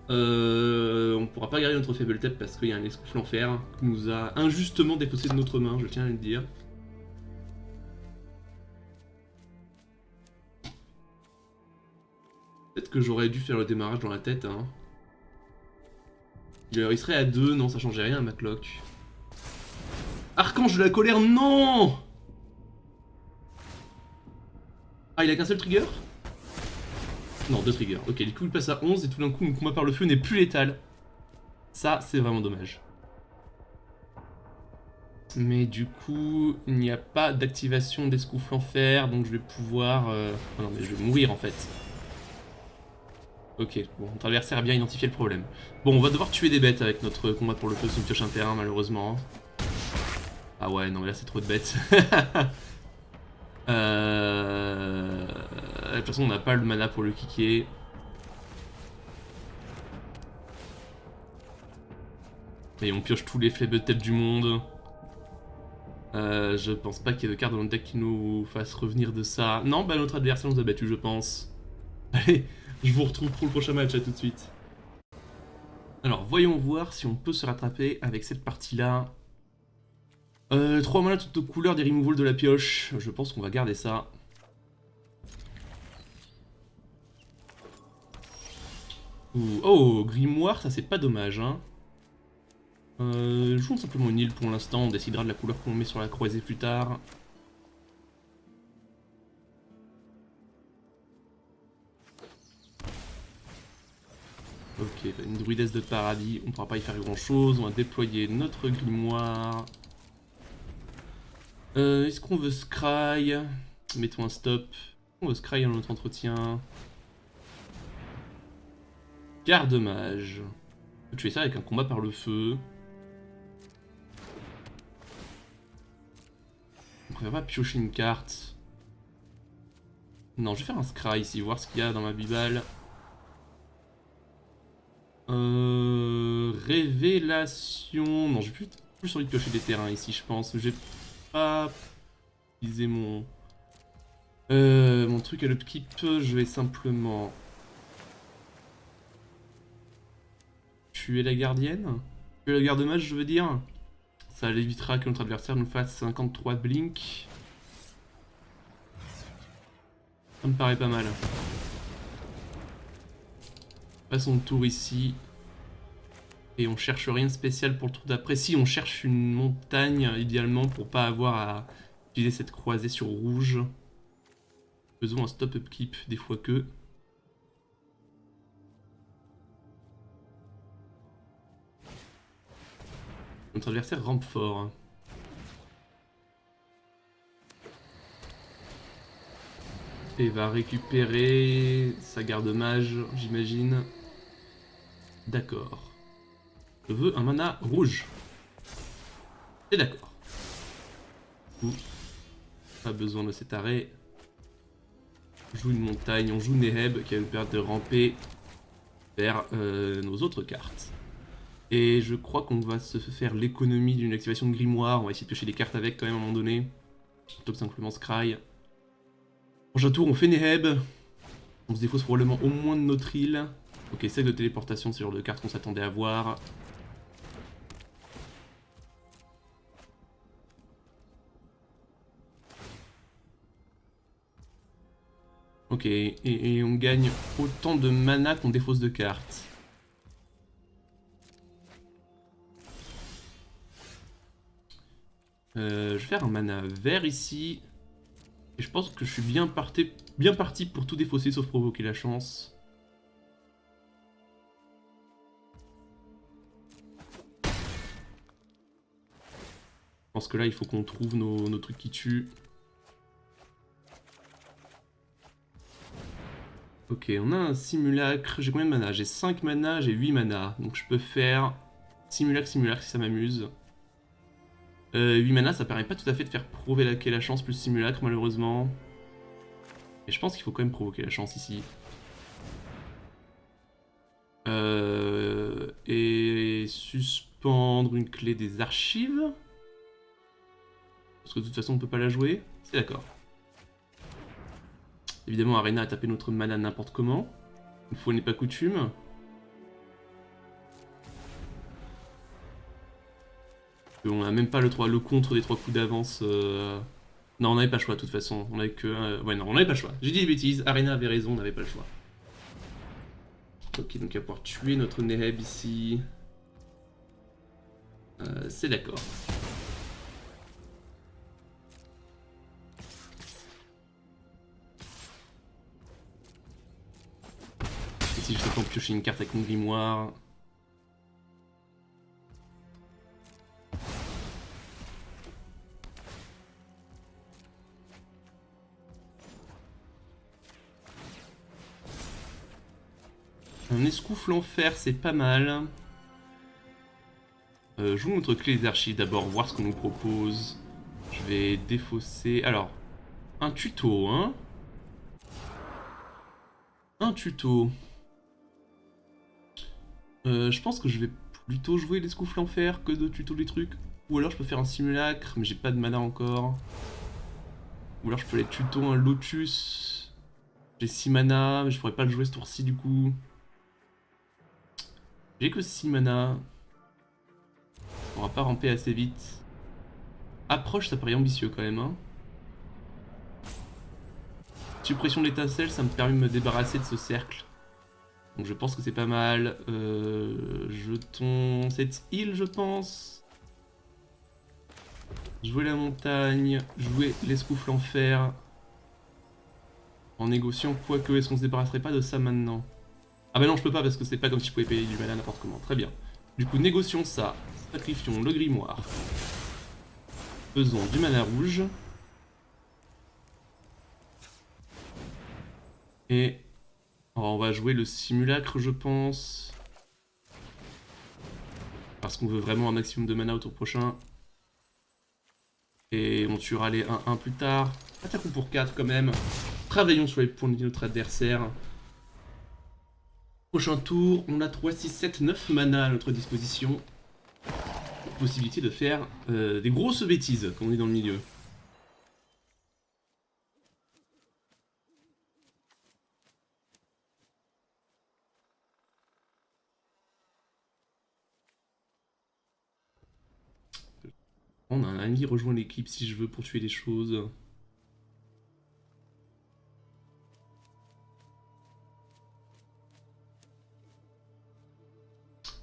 on pourra pas garder notre Fable Tep parce qu'il y a un escoufle en fer qui nous a injustement défaussé de notre main, je tiens à le dire. Peut-être que j'aurais dû faire le démarrage dans la tête, hein. Il serait à 2, non, ça changeait rien à Matlock. Archange de la colère, non! Ah, il a qu'un seul trigger? Non, 2 triggers. Ok, du coup il passe à 11 et tout d'un coup mon combat par le feu n'est plus létal. Ça, c'est vraiment dommage. Mais du coup, il n'y a pas d'activation d'escoufle en fer, donc je vais pouvoir... Oh non, mais je vais mourir en fait. Ok, bon, notre adversaire a bien identifié le problème. Bon, on va devoir tuer des bêtes avec notre combat pour le feu si on pioche un terrain, malheureusement. Ah ouais, non mais là c'est trop de bêtes. De toute façon, on n'a pas le mana pour le kicker. Et on pioche tous les Fable Tep du monde. Je pense pas qu'il y ait de cartes dans notre deck qui nous fasse revenir de ça. Non, bah notre adversaire nous a battu, je pense. Allez, je vous retrouve pour le prochain match, à tout de suite. Alors, voyons voir si on peut se rattraper avec cette partie-là. 3 mana toutes aux couleurs des removals de la pioche. Je pense qu'on va garder ça. Ouh. Oh, grimoire, ça c'est pas dommage, hein. Jouons simplement une île pour l'instant, on décidera de la couleur qu'on met sur la croisée plus tard. Ok, une druidesse de paradis, on pourra pas y faire grand chose, on va déployer notre grimoire. Est-ce qu'on veut scry? Mettons un stop. On veut scry dans notre entretien. Garde-mage. On peut tuer ça avec un combat par le feu. On préfère pas piocher une carte. Non, je vais faire un scry ici, voir ce qu'il y a dans ma bibale. Révélation. Non, j'ai plus envie de piocher des terrains ici, je pense. J'ai pas utilisé mon truc à l'upkeep. Je vais simplement tuer la gardienne. Tuer la garde-mage, je veux dire. Ça évitera que notre adversaire nous fasse 53 de blink. Ça me paraît pas mal. Passons le tour ici. Et on cherche rien de spécial pour le tour d'après. Si, on cherche une montagne, idéalement, pour pas avoir à utiliser cette croisée sur rouge. Faisons un stop upkeep des fois que. Notre adversaire rampe fort. Et va récupérer sa garde-mage, j'imagine. D'accord. Je veux un mana rouge. Et d'accord. Pas besoin de cet arrêt. On joue une montagne, on joue Neheb qui va nous permettre de ramper vers nos autres cartes. Et je crois qu'on va se faire l'économie d'une activation de grimoire. On va essayer de piocher des cartes avec quand même à un moment donné. Plutôt que simplement scry. Prochain tour, on fait Neheb. On se défausse probablement au moins de notre île. Ok, sac de téléportation, c'est le genre de carte qu'on s'attendait à voir. Ok, et on gagne autant de mana qu'on défausse de cartes. Je vais faire un mana vert ici. Et je pense que je suis bien parti pour tout défausser sauf provoquer la chance. Je pense que là il faut qu'on trouve nos trucs qui tuent. Ok, on a un simulacre. J'ai combien de mana? J'ai 5 mana, j'ai 8 mana. Donc je peux faire simulacre si ça m'amuse. 8 mana, ça permet pas tout à fait de faire provoquer la chance plus simulacre, malheureusement. Et je pense qu'il faut quand même provoquer la chance ici. Et suspendre une clé des archives. Parce que de toute façon, on peut pas la jouer. C'est d'accord. Évidemment, Arena a tapé notre mana n'importe comment. Une fois n'est pas coutume. On a même pas le contre des 3 coups d'avance. Non, on n'avait pas le choix de toute façon. On avait que. Ouais, non, on n'avait pas le choix. J'ai dit des bêtises. Arena avait raison, on n'avait pas le choix. Ok, donc il va pouvoir tuer notre Neheb ici. C'est d'accord. Ici, je vais piocher une carte avec mon grimoire. Un escoufle en fer, c'est pas mal. Je vous montre clé des archives d'abord, voir ce qu'on nous propose. Je vais défausser. Alors, un tuto, hein. Un tuto. Je pense que je vais plutôt jouer l'escoufle en fer que de tuto les trucs. Ou alors je peux faire un simulacre, mais j'ai pas de mana encore. Ou alors je peux les tuto un lotus. J'ai 6 mana, mais je pourrais pas le jouer ce tour-ci du coup. J'ai que 6 mana. On va pas ramper assez vite. Approche, ça paraît ambitieux quand même, hein. Suppression de l'étincelle, ça me permet de me débarrasser de ce cercle. Donc je pense que c'est pas mal. Jetons cette île, je pense. Jouer la montagne, jouer l'escoufle en fer. En négociant, quoique, est-ce qu'on se débarrasserait pas de ça maintenant? Ah bah non, je peux pas parce que c'est pas comme si je pouvais payer du mana n'importe comment. Très bien. Du coup, négocions ça. Sacrifions le grimoire. Faisons du mana rouge. Et alors, on va jouer le simulacre, je pense. Parce qu'on veut vraiment un maximum de mana au tour prochain. Et on tuera les 1-1 plus tard. Attaquons pour 4 quand même. Travaillons sur les points de vie de notre adversaire. Prochain tour, on a 3, 6, 7, 9 mana à notre disposition. Possibilité de faire des grosses bêtises, comme on dit dans le milieu. On a un ami rejoint l'équipe si je veux pour tuer des choses.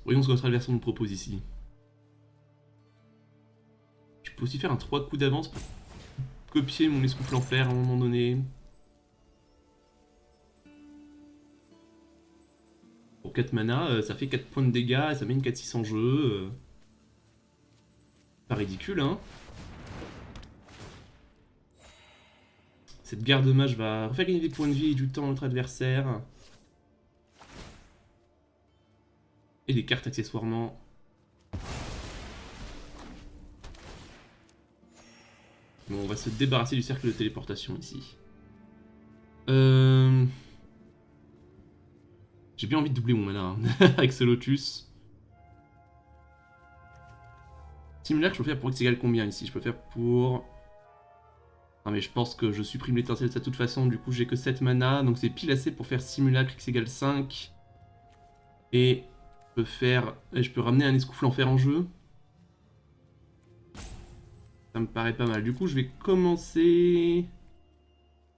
Voyons ce que notre adversaire nous propose ici. Je peux aussi faire un 3 coups d'avance pour copier mon escoufle en fer à un moment donné. Pour 4 mana, ça fait 4 points de dégâts et ça met une 4-6 en jeu. Pas ridicule, hein. Cette garde mage va refaire gagner des points de vie et du temps à notre adversaire. Et des cartes accessoirement. Bon, on va se débarrasser du cercle de téléportation ici. J'ai bien envie de doubler mon mana hein, avec ce lotus. Simulacre, je peux faire pour x égale combien ici? Je peux faire pour... Ah mais je pense que je supprime l'étincelle de toute façon, du coup j'ai que 7 mana, donc c'est pile assez pour faire simulacre x égale 5. Et je peux ramener un escoufle en fer en jeu. Ça me paraît pas mal. Du coup je vais commencer...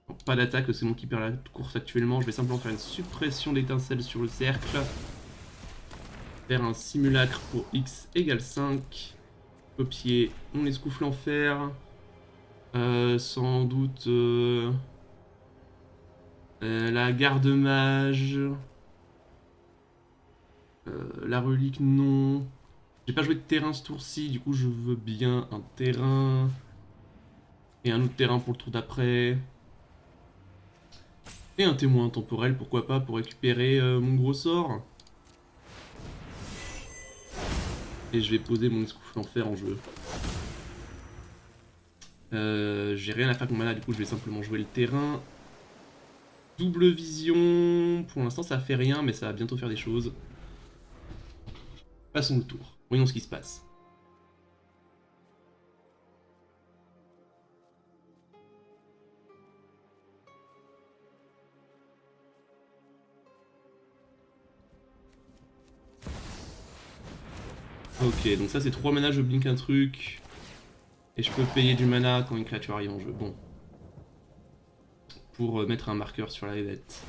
Non, pas d'attaque, c'est moi qui perds la course actuellement. Je vais simplement faire une suppression d'étincelle sur le cercle. Faire un simulacre pour x égale 5. Copier mon escoufle en fer. Sans doute la garde mage. La relique, non. J'ai pas joué de terrain ce tour-ci, du coup je veux bien un terrain. Et un autre terrain pour le tour d'après. Et un témoin temporel, pourquoi pas, pour récupérer mon gros sort. Et je vais poser mon escoufle en fer en jeu. J'ai rien à faire avec mon mana, du coup je vais simplement jouer le terrain. Double vision, pour l'instant ça fait rien, mais ça va bientôt faire des choses. Passons le tour, voyons ce qui se passe. Ok, donc ça c'est 3 mana, je blink un truc. Et je peux payer du mana quand une créature arrive en jeu. Bon. Pour mettre un marqueur sur la bête.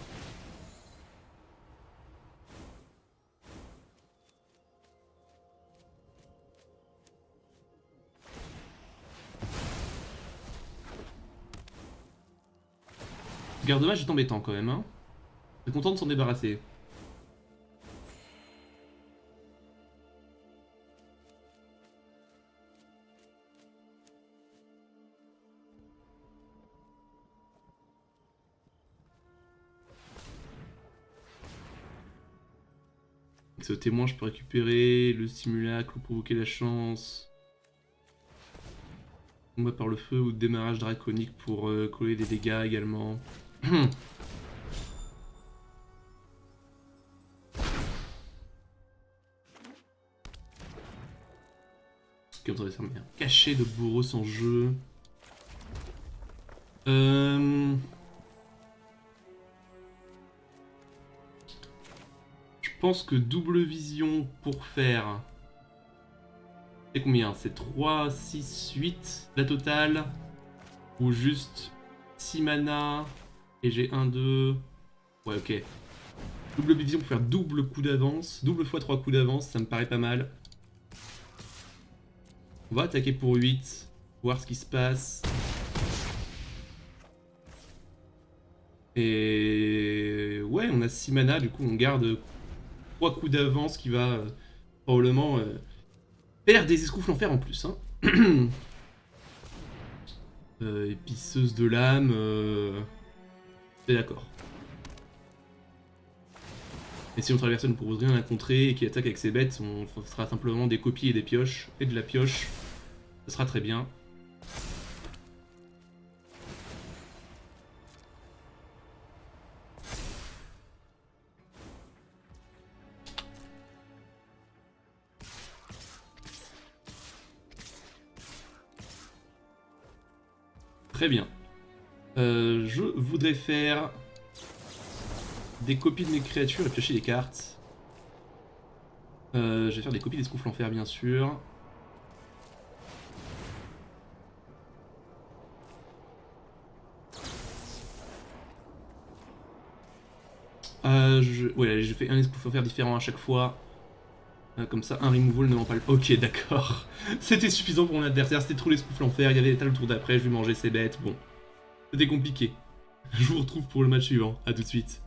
Garde-mage est embêtant quand même, hein. Je suis content de s'en débarrasser. Avec ce témoin, je peux récupérer le simulacre ou provoquer la chance. Combat par le feu ou démarrage draconique pour coller des dégâts également. Comme ça va faire bien. Cachet de Boros en jeu. Je pense que double vision pour faire... C'est combien? C'est 3, 6, 8 la totale. Ou juste 6 mana. Et j'ai 1, 2... Ouais, ok. Double vision pour faire double coup d'avance. Double fois 3 coups d'avance, ça me paraît pas mal. On va attaquer pour 8. Voir ce qui se passe. Et... Ouais, on a 6 mana, du coup on garde 3 coups d'avance qui va probablement faire des escouffles en fer en plus. Hein. Épiceuse de l'âme... C'est d'accord. Et si notre adversaire ne propose rien à contrer et qu'il attaque avec ses bêtes, on fera simplement des copies et des pioches, et de la pioche. Ce sera très bien. Très bien. Je voudrais faire des copies de mes créatures et piocher des cartes. Je vais faire des copies des escouffles en fer, bien sûr. Ouais, je fais un escouffle en fer différent à chaque fois. Comme ça, un removal ne ment pas le... Ok, d'accord. C'était suffisant pour mon adversaire, c'était trop l'escouffle en fer, il y avait l'état le tour d'après, je lui mangeais ses bêtes, bon. C'était compliqué. Je vous retrouve pour le match suivant, à tout de suite.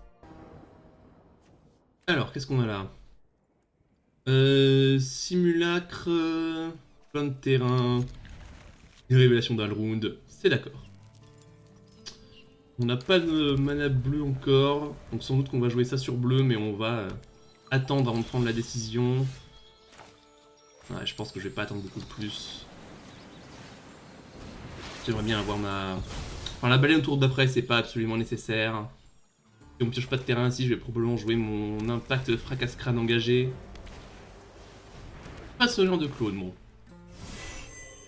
Alors, qu'est-ce qu'on a là? Simulacre... Plein de terrain... Des révélations d'Alrund, c'est d'accord. On n'a pas de mana bleu encore, donc sans doute qu'on va jouer ça sur bleu, mais on va attendre avant de prendre la décision. Ouais, je pense que je vais pas attendre beaucoup de plus. J'aimerais bien avoir ma... Enfin, la baleine au tour d'après, c'est pas absolument nécessaire. Si on pioche pas de terrain ici, je vais probablement jouer mon impact fracasse-crâne engagé. Pas ce genre de clone, bon.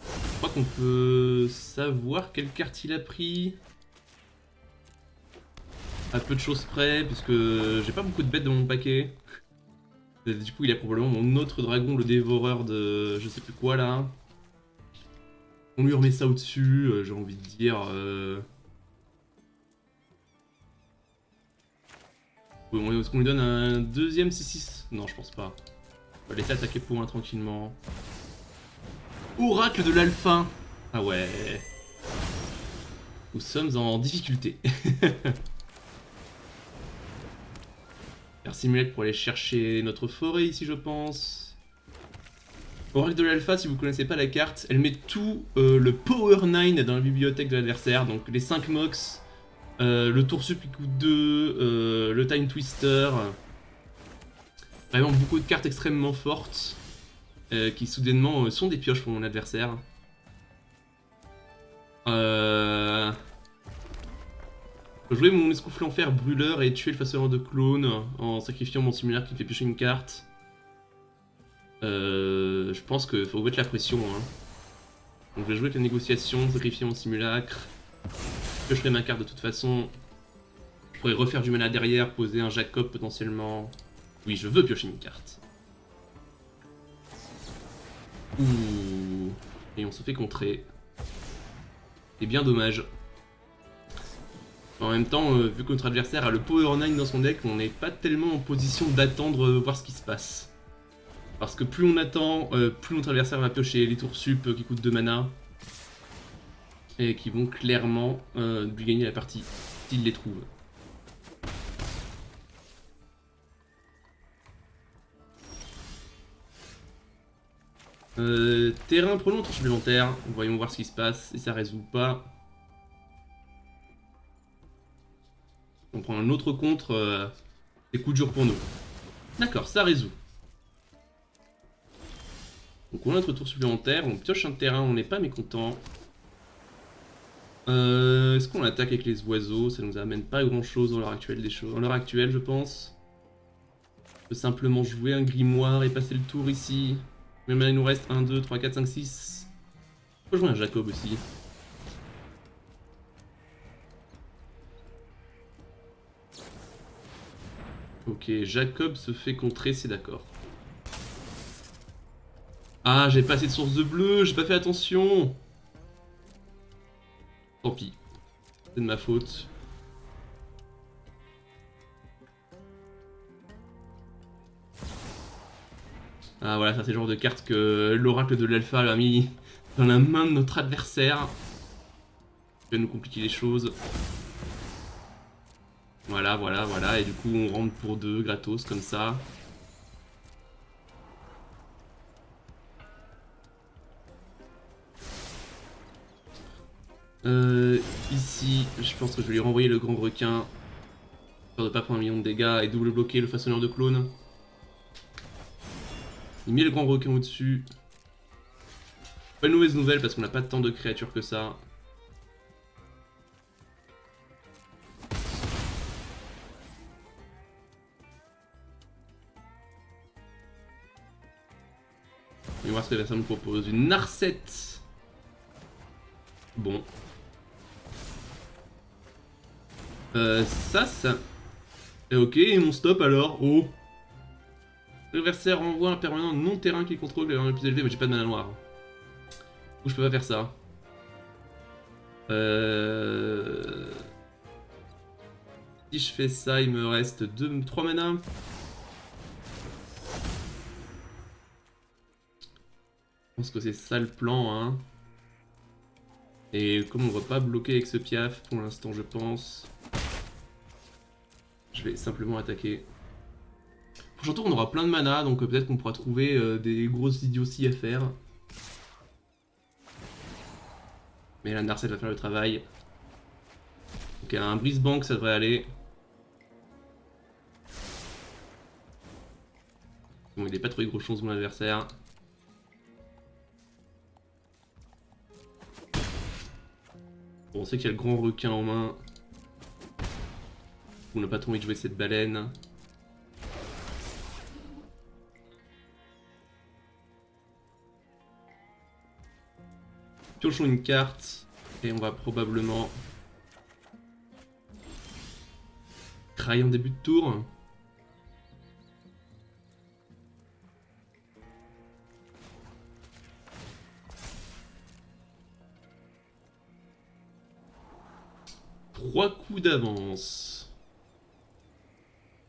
Je crois qu'on peut savoir quelle carte il a pris. À peu de choses près, puisque j'ai pas beaucoup de bêtes dans mon paquet. Du coup, il a probablement mon autre dragon, le dévoreur de je sais plus quoi là. On lui remet ça au-dessus, j'ai envie de dire. Est-ce qu'on lui donne un deuxième 6-6? Non, je pense pas. On va laisser attaquer pour un tranquillement. Oracle de l'alpha! Ah ouais. Nous sommes en difficulté. Faire simulate pour aller chercher notre forêt ici, je pense. Oracle de l'alpha, si vous connaissez pas la carte, elle met tout le Power 9 dans la bibliothèque de l'adversaire. Donc les 5 Mox, le tour sup qui coûte 2, le Time Twister. Vraiment beaucoup de cartes extrêmement fortes qui soudainement sont des pioches pour mon adversaire. Je peux jouer mon escouffle en fer brûleur et tuer le façonneur de clones en sacrifiant mon simulaire qui fait piocher une carte. Je pense qu'il faut mettre la pression. Hein. Donc je vais jouer avec la négociation, sacrifier mon simulacre. Je piocherai ma carte de toute façon. Je pourrais refaire du mana derrière, poser un Jacob potentiellement. Oui, je veux piocher une carte. Ouh. Et on se fait contrer. C'est bien dommage. En même temps, vu que notre adversaire a le Power 9 dans son deck, on n'est pas tellement en position d'attendre voir ce qui se passe. Parce que plus on attend, plus notre adversaire va piocher les tours sup qui coûtent 2 mana. Et qui vont clairement lui gagner la partie, s'il les trouve. Terrain, prenons un tour supplémentaire. Voyons voir ce qui se passe, si ça résout pas. On prend un autre contre, des coups durs pour nous. D'accord, ça résout. Donc on a notre tour supplémentaire, on pioche un terrain, on n'est pas mécontent. Est-ce qu'on attaque avec les oiseaux? Ça nous amène pas grand chose dans l'heure actuelle des choses. Dans l'heure actuelle, je pense. On peut simplement jouer un grimoire et passer le tour ici. Mais maintenant il nous reste 1, 2, 3, 4, 5, 6. On peut jouer un Jacob aussi. Ok, Jacob se fait contrer, c'est d'accord. Ah, j'ai pas assez de source de bleu, j'ai pas fait attention. Tant pis. C'est de ma faute. Ah voilà, ça c'est le genre de carte que l'oracle de l'alpha a mis dans la main de notre adversaire. Ça va nous compliquer les choses. Voilà, voilà, voilà. Et du coup, on rentre pour 2 gratos comme ça. Ici, je pense que je vais lui renvoyer le grand requin. Histoire de pas prendre un million de dégâts et double bloquer le façonneur de clones. Il met le grand requin au-dessus. Pas une mauvaise nouvelle parce qu'on n'a pas tant de créatures que ça. On va voir ce que ça nous propose. Une Narcette. Bon. Ça... Et ok, et mon stop alors? Oh. L'adversaire envoie un permanent non terrain qui contrôle le plus élevé, mais j'ai pas de mana noire. Ou je peux pas faire ça. Si je fais ça, il me reste 3 mana. Je pense que c'est ça le plan, hein. Et comme on va pas bloquer avec ce piaf pour l'instant, je pense, je vais simplement attaquer. Prochain tour, on aura plein de mana, donc peut-être qu'on pourra trouver des grosses idioties à faire. Mais la Narcette va faire le travail. Ok, un brise-bank, ça devrait aller. Bon, il n'est pas trouvé gros chance mon adversaire. Bon, on sait qu'il y a le grand requin en main. On n'a pas trop envie de jouer cette baleine. Piochons une carte. Et on va probablement... Crailler en début de tour. Trois coups d'avance.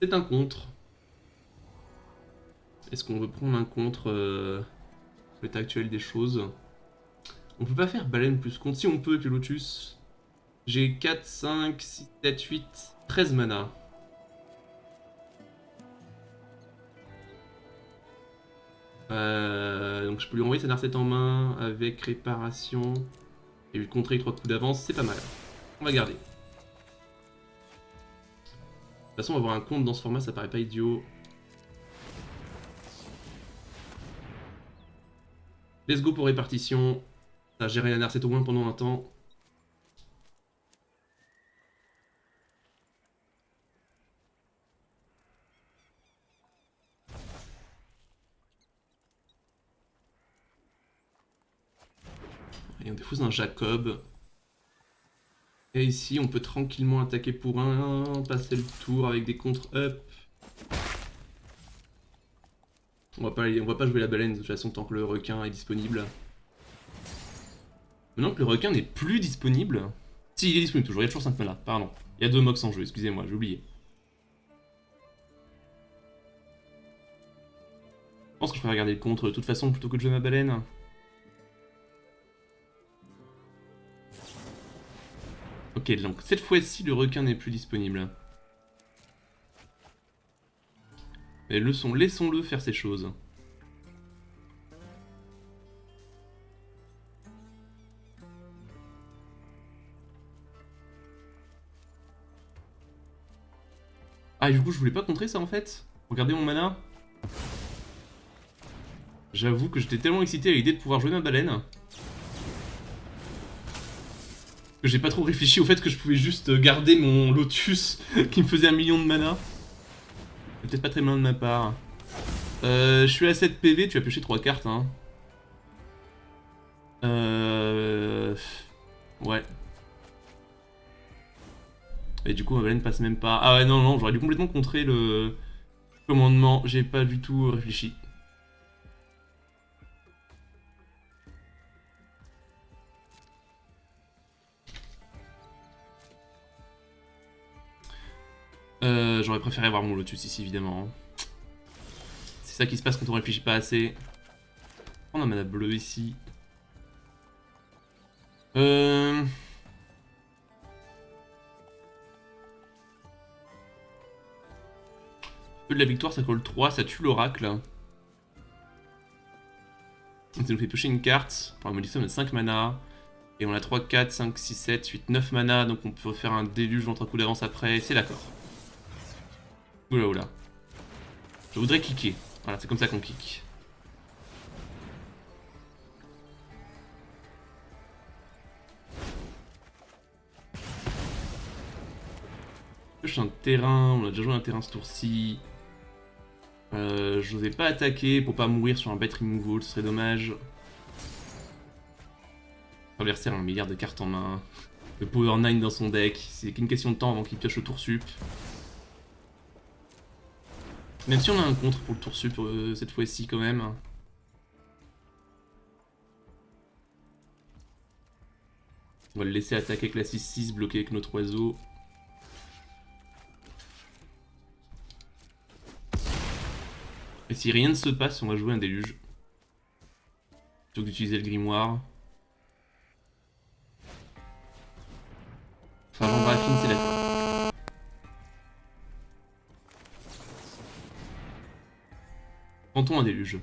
C'est un contre. Est-ce qu'on veut prendre un contre l'état actuel des choses? On peut pas faire baleine plus contre. Si on peut avec le Lotus. J'ai 4, 5, 6, 7, 8, 13 mana. Donc je peux lui envoyer sa Narcette en main avec réparation. Et lui contrer 3 coups d'avance, c'est pas mal. On va garder. De toute façon, avoir un compte dans ce format, ça paraît pas idiot. Let's go pour répartition. Ça a géré la Narcette au moins pendant un temps. Et on défausse un Jacob. Et ici, on peut tranquillement attaquer pour un, passer le tour avec des contre-up. On va pas jouer la baleine de toute façon tant que le requin est disponible. Maintenant que le requin n'est plus disponible... Si, il est disponible toujours, il y a toujours 5 mana, pardon. Il y a 2 mox en jeu, excusez-moi, j'ai oublié. Je pense que je préfère garder le contre de toute façon plutôt que de jouer ma baleine. Ok, donc cette fois-ci, le requin n'est plus disponible. Mais laissons-le faire ses choses. Ah, et du coup, je voulais pas contrer ça en fait. Regardez mon mana. J'avoue que j'étais tellement excité à l'idée de pouvoir jouer ma baleine que j'ai pas trop réfléchi au fait que je pouvais juste garder mon Lotus qui me faisait 1 million de mana. C'est peut-être pas très malin de ma part. Je suis à 7 PV, tu as pioché 3 cartes, hein. Ouais. Et du coup, ma baleine passe même pas. Ah ouais, non, non, j'aurais dû complètement contrer le commandement. J'ai pas du tout réfléchi. J'aurais préféré avoir mon Lotus ici, évidemment. C'est ça qui se passe quand on réfléchit pas assez. On a un mana bleu ici. Feu de la victoire, ça colle 3, ça tue l'oracle. Ça nous fait piocher une carte. Pour la modifier, on a 5 mana. Et on a 3, 4, 5, 6, 7, 8, 9 mana. Donc on peut faire un déluge contre un coup d'avance après. C'est d'accord. Oula oula. Je voudrais kicker. Voilà, c'est comme ça qu'on kick. Pioche un terrain. On a déjà joué un terrain ce tour-ci. Je n'osais pas attaquer pour pas mourir sur un bête removal, ce serait dommage. L'adversaire a 1 milliard de cartes en main. Le Power 9 dans son deck, c'est qu'une question de temps avant qu'il pioche le tour sup. Même si on a un contre pour le tour sup cette fois-ci quand même. On va le laisser attaquer avec la 6-6, bloqué avec notre oiseau. Et si rien ne se passe, on va jouer un déluge. Plutôt que d'utiliser le grimoire. Enfin, Jean Braffin, c'est d'accord. Tentons un déluge.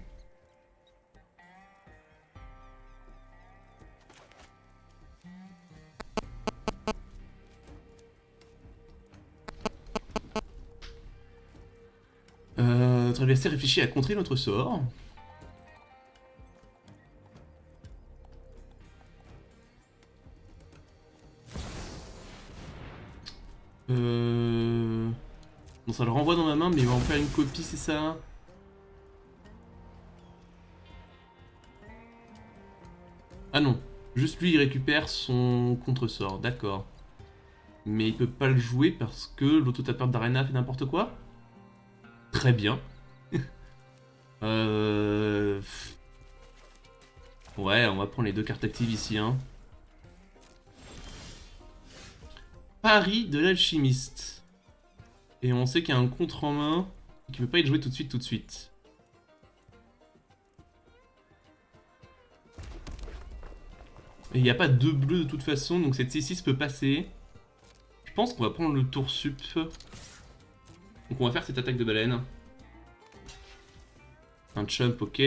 Notre adversaire réfléchit à contrer notre sort. Bon, ça le renvoie dans ma main, mais il va en faire une copie, c'est ça? Ah non, juste lui il récupère son contre-sort, d'accord. Mais il peut pas le jouer parce que l'autotapeur d'Arena fait n'importe quoi? Très bien. Ouais, on va prendre les 2 cartes actives ici, hein. Pari de l'alchimiste. Et on sait qu'il y a un contre en main qui ne peut pas être joué tout de suite, tout de suite. Et il n'y a pas 2 bleus de toute façon, donc cette C6 peut passer. Je pense qu'on va prendre le tour sup. Donc on va faire cette attaque de baleine. Un chump, ok.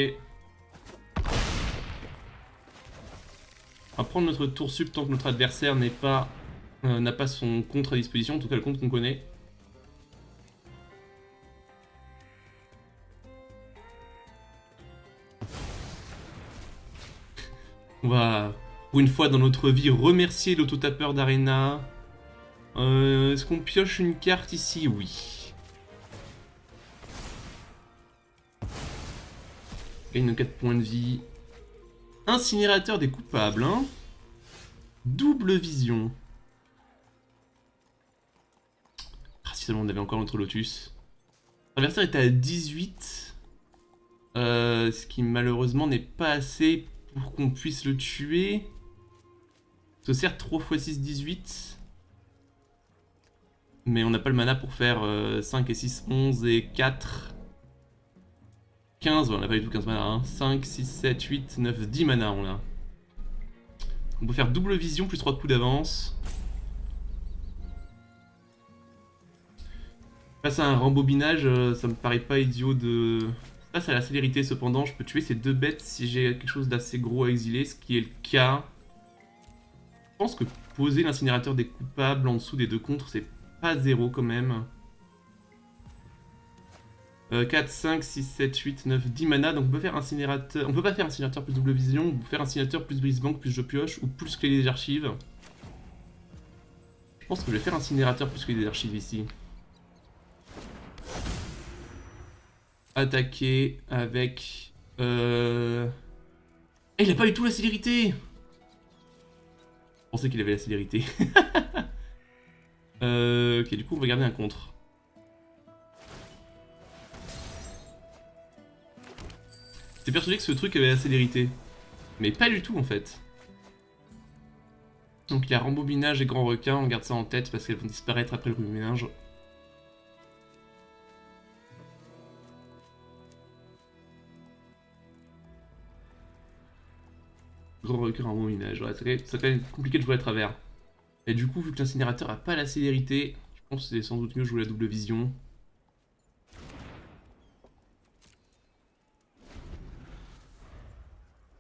On va prendre notre tour sup tant que notre adversaire n'a pas son contre à disposition, en tout cas le contre qu'on connaît. On va, pour une fois dans notre vie, remercier l'autotapeur d'Arena. Est-ce qu'on pioche une carte ici? Oui. Gagne nos 4 points de vie. Incinérateur des coupables, hein. Double vision. Ah, si seulement on avait encore notre Lotus. L'adversaire était à 18. Ce qui malheureusement n'est pas assez pour qu'on puisse le tuer. Ça sert 3 x 6, 18. Mais on n'a pas le mana pour faire 5 et 6, 11 et 4. 15, on n'a pas du tout 15 mana. Hein. 5, 6, 7, 8, 9, 10 mana on a. On peut faire double vision plus 3 coups d'avance. Face à un rembobinage, ça me paraît pas idiot de... Face à la célérité cependant, je peux tuer ces 2 bêtes si j'ai quelque chose d'assez gros à exiler, ce qui est le cas. Je pense que poser l'incinérateur des coupables en dessous des 2 contres, c'est pas 0 quand même. 4, 5, 6, 7, 8, 9, 10 mana, donc on peut faire incinérateur... On peut pas faire incinérateur plus double vision, on peut faire incinérateur plus brise-banque plus je pioche, ou plus clé des archives. Je pense que je vais faire incinérateur plus clé des archives ici. Attaquer avec... Eh, il a pas du tout la célérité. Je pensais qu'il avait la célérité. Ok, du coup on va garder un contre. J'étais persuadé que ce truc avait la célérité. Mais pas du tout en fait. Donc il y a rembobinage et grand requin, on garde ça en tête parce qu'elles vont disparaître après le rembobinage. Grand requin, rembobinage, ouais, ça va être compliqué de jouer à travers. Et du coup, vu que l'incinérateur a pas la célérité, je pense que c'est sans doute mieux de jouer la double vision.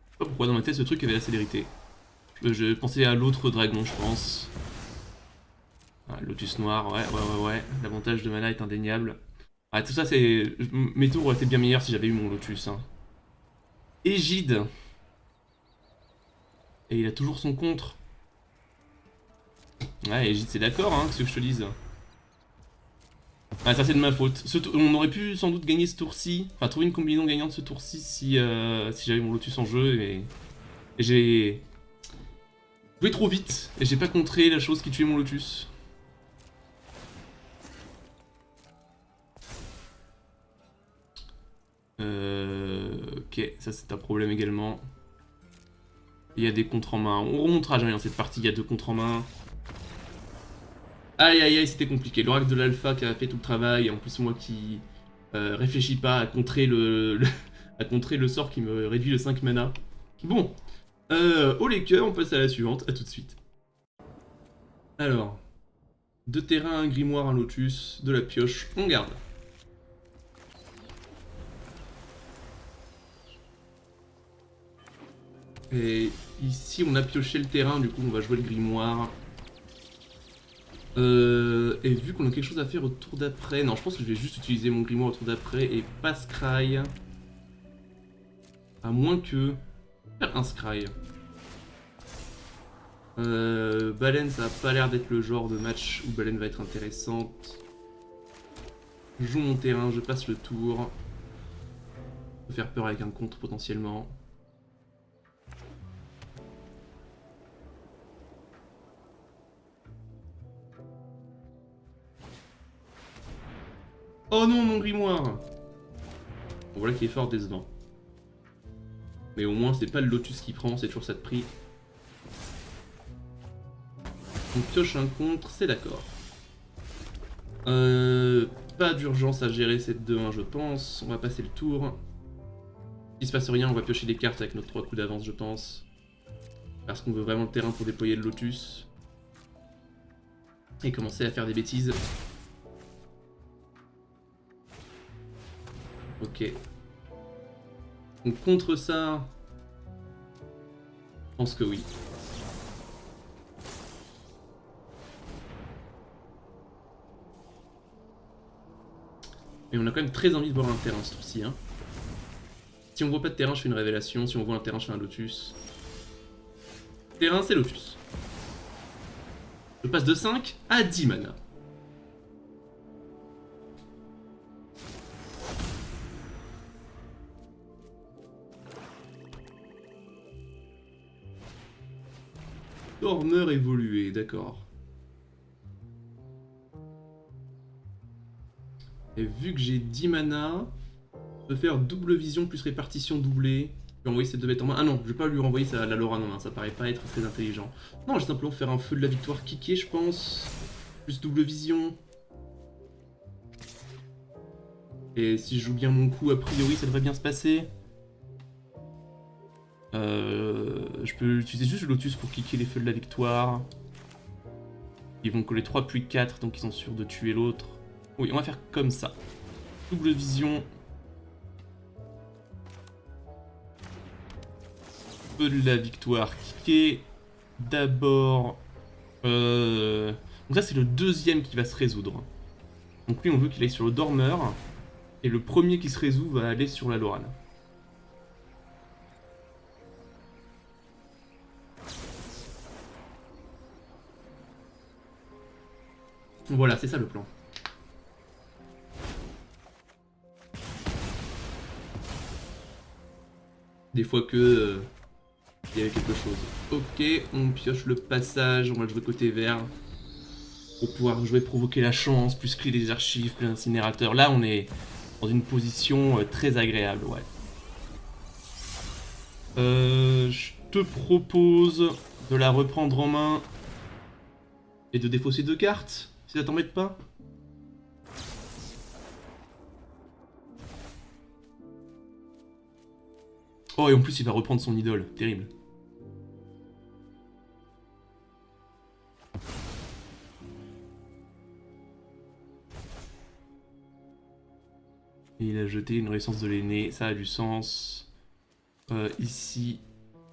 Je sais pas pourquoi dans ma tête ce truc avait la célérité. Je pensais à l'autre dragon, je pense. Ah, Lotus noir, ouais. L'avantage de mana est indéniable. Ah, tout ça, c'est... Mes tours auraient été bien meilleurs si j'avais eu mon Lotus. Hein. Égide. Et il a toujours son contre. Ouais, Égide, c'est d'accord, hein, ce que je te dise. Ah, ça c'est de ma faute. On aurait pu sans doute gagner ce tour-ci. Enfin, trouver une combinaison gagnante ce tour-ci si j'avais mon Lotus en jeu. Et j'ai joué trop vite. Et j'ai pas contré la chose qui tuait mon Lotus. Ok, ça c'est un problème également. Il y a des contres en main. On remontera jamais dans cette partie, il y a 2 contres en main. Aïe, c'était compliqué. L'oracle de l'alpha qui a fait tout le travail, et en plus moi qui réfléchis pas à contrer à contrer le sort qui me réduit le 5 mana. Bon, au Laker, on passe à la suivante, à tout de suite. Alors, 2 terrains, un grimoire, un lotus, de la pioche, on garde. Et ici on a pioché le terrain, du coup on va jouer le grimoire. Et vu qu'on a quelque chose à faire au tour d'après... Non, je pense que je vais juste utiliser mon grimoire au tour d'après et pas scry. À moins que... Faire un scry. Baleine, ça a pas l'air d'être le genre de match où Baleine va être intéressante. Je joue mon terrain, je passe le tour. Je peux faire peur avec un contre potentiellement. Oh non, mon grimoire! Bon, voilà qui est fort décevant. Mais au moins, c'est pas le lotus qui prend, c'est toujours ça de prix. On pioche un contre, c'est d'accord. Pas d'urgence à gérer cette 2-1, je pense. On va passer le tour. S'il se passe rien, on va piocher des cartes avec notre 3 coups d'avance, je pense. Parce qu'on veut vraiment le terrain pour déployer le lotus. Et commencer à faire des bêtises. Ok. Donc contre ça... Je pense que oui. Et on a quand même très envie de voir un terrain ce tour-ci. Hein. Si on voit pas de terrain, je fais une révélation. Si on voit un terrain, je fais un lotus. Terrain, c'est lotus. Je passe de 5 à 10 mana. Dormeur évolué, d'accord. Et vu que j'ai 10 mana, je peux faire double vision plus répartition doublée. Je vais envoyer cette bête en main. Ah non, je vais pas lui renvoyer la Lorane en main, ça paraît pas être très intelligent. Non, je vais simplement faire un feu de la victoire kické, je pense. Plus double vision. Et si je joue bien mon coup, a priori, ça devrait bien se passer. Je peux utiliser juste le Lotus pour kicker les feux de la victoire. Ils vont coller 3 puis 4, donc ils sont sûrs de tuer l'autre. Oui, on va faire comme ça. Double vision. Feu de la victoire kické. D'abord... Donc ça c'est le deuxième qui va se résoudre. Donc lui on veut qu'il aille sur le dormeur. Et le premier qui se résout va aller sur la Lorane. Voilà, c'est ça le plan. Des fois que... il y avait quelque chose. Ok, on pioche le passage, on va le jouer côté vert. Pour pouvoir jouer provoquer la chance, plus clé des archives, plus incinérateur. Là on est dans une position très agréable, ouais. Je te propose de la reprendre en main et de défausser 2 cartes, si ça t'embête pas. Oh, et en plus il va reprendre son idole, terrible. Et il a jeté une renaissance de l'aîné, ça a du sens. Ici,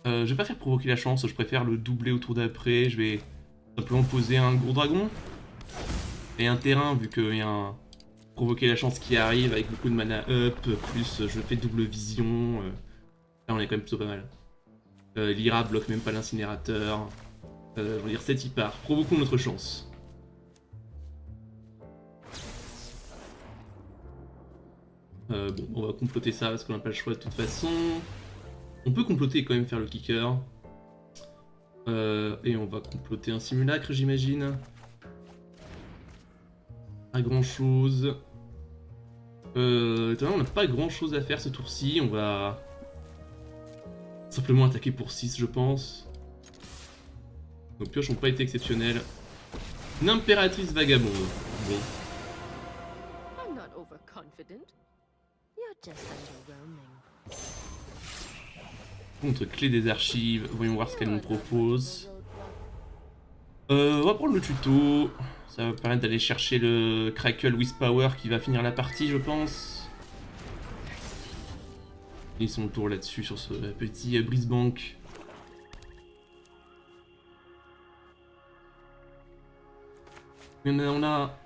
je vais pas faire provoquer la chance, je préfère le doubler au tour d'après. Je vais simplement poser un gros dragon et un terrain, vu qu'il y a un provoquer la chance qui arrive avec beaucoup de mana up, plus je fais double vision. Là on est quand même plutôt pas mal. Lyra bloque même pas l'incinérateur. Je veux dire 7 il part, provoquons notre chance. Bon, on va comploter ça parce qu'on n'a pas le choix de toute façon. On peut comploter et quand même faire le kicker. Et on va comploter un simulacre, j'imagine. Pas grand chose. On n'a pas grand chose à faire ce tour-ci. On va simplement attaquer pour 6, je pense. Nos pioches n'ont pas été exceptionnelles. Une impératrice vagabonde. Bon. Contre clé des archives, voyons voir ce qu'elle nous propose. On va prendre le tuto. Ça va permettre d'aller chercher le Crackle with Power qui va finir la partie, je pense. Et son tour là-dessus sur ce petit brise-bank. On a...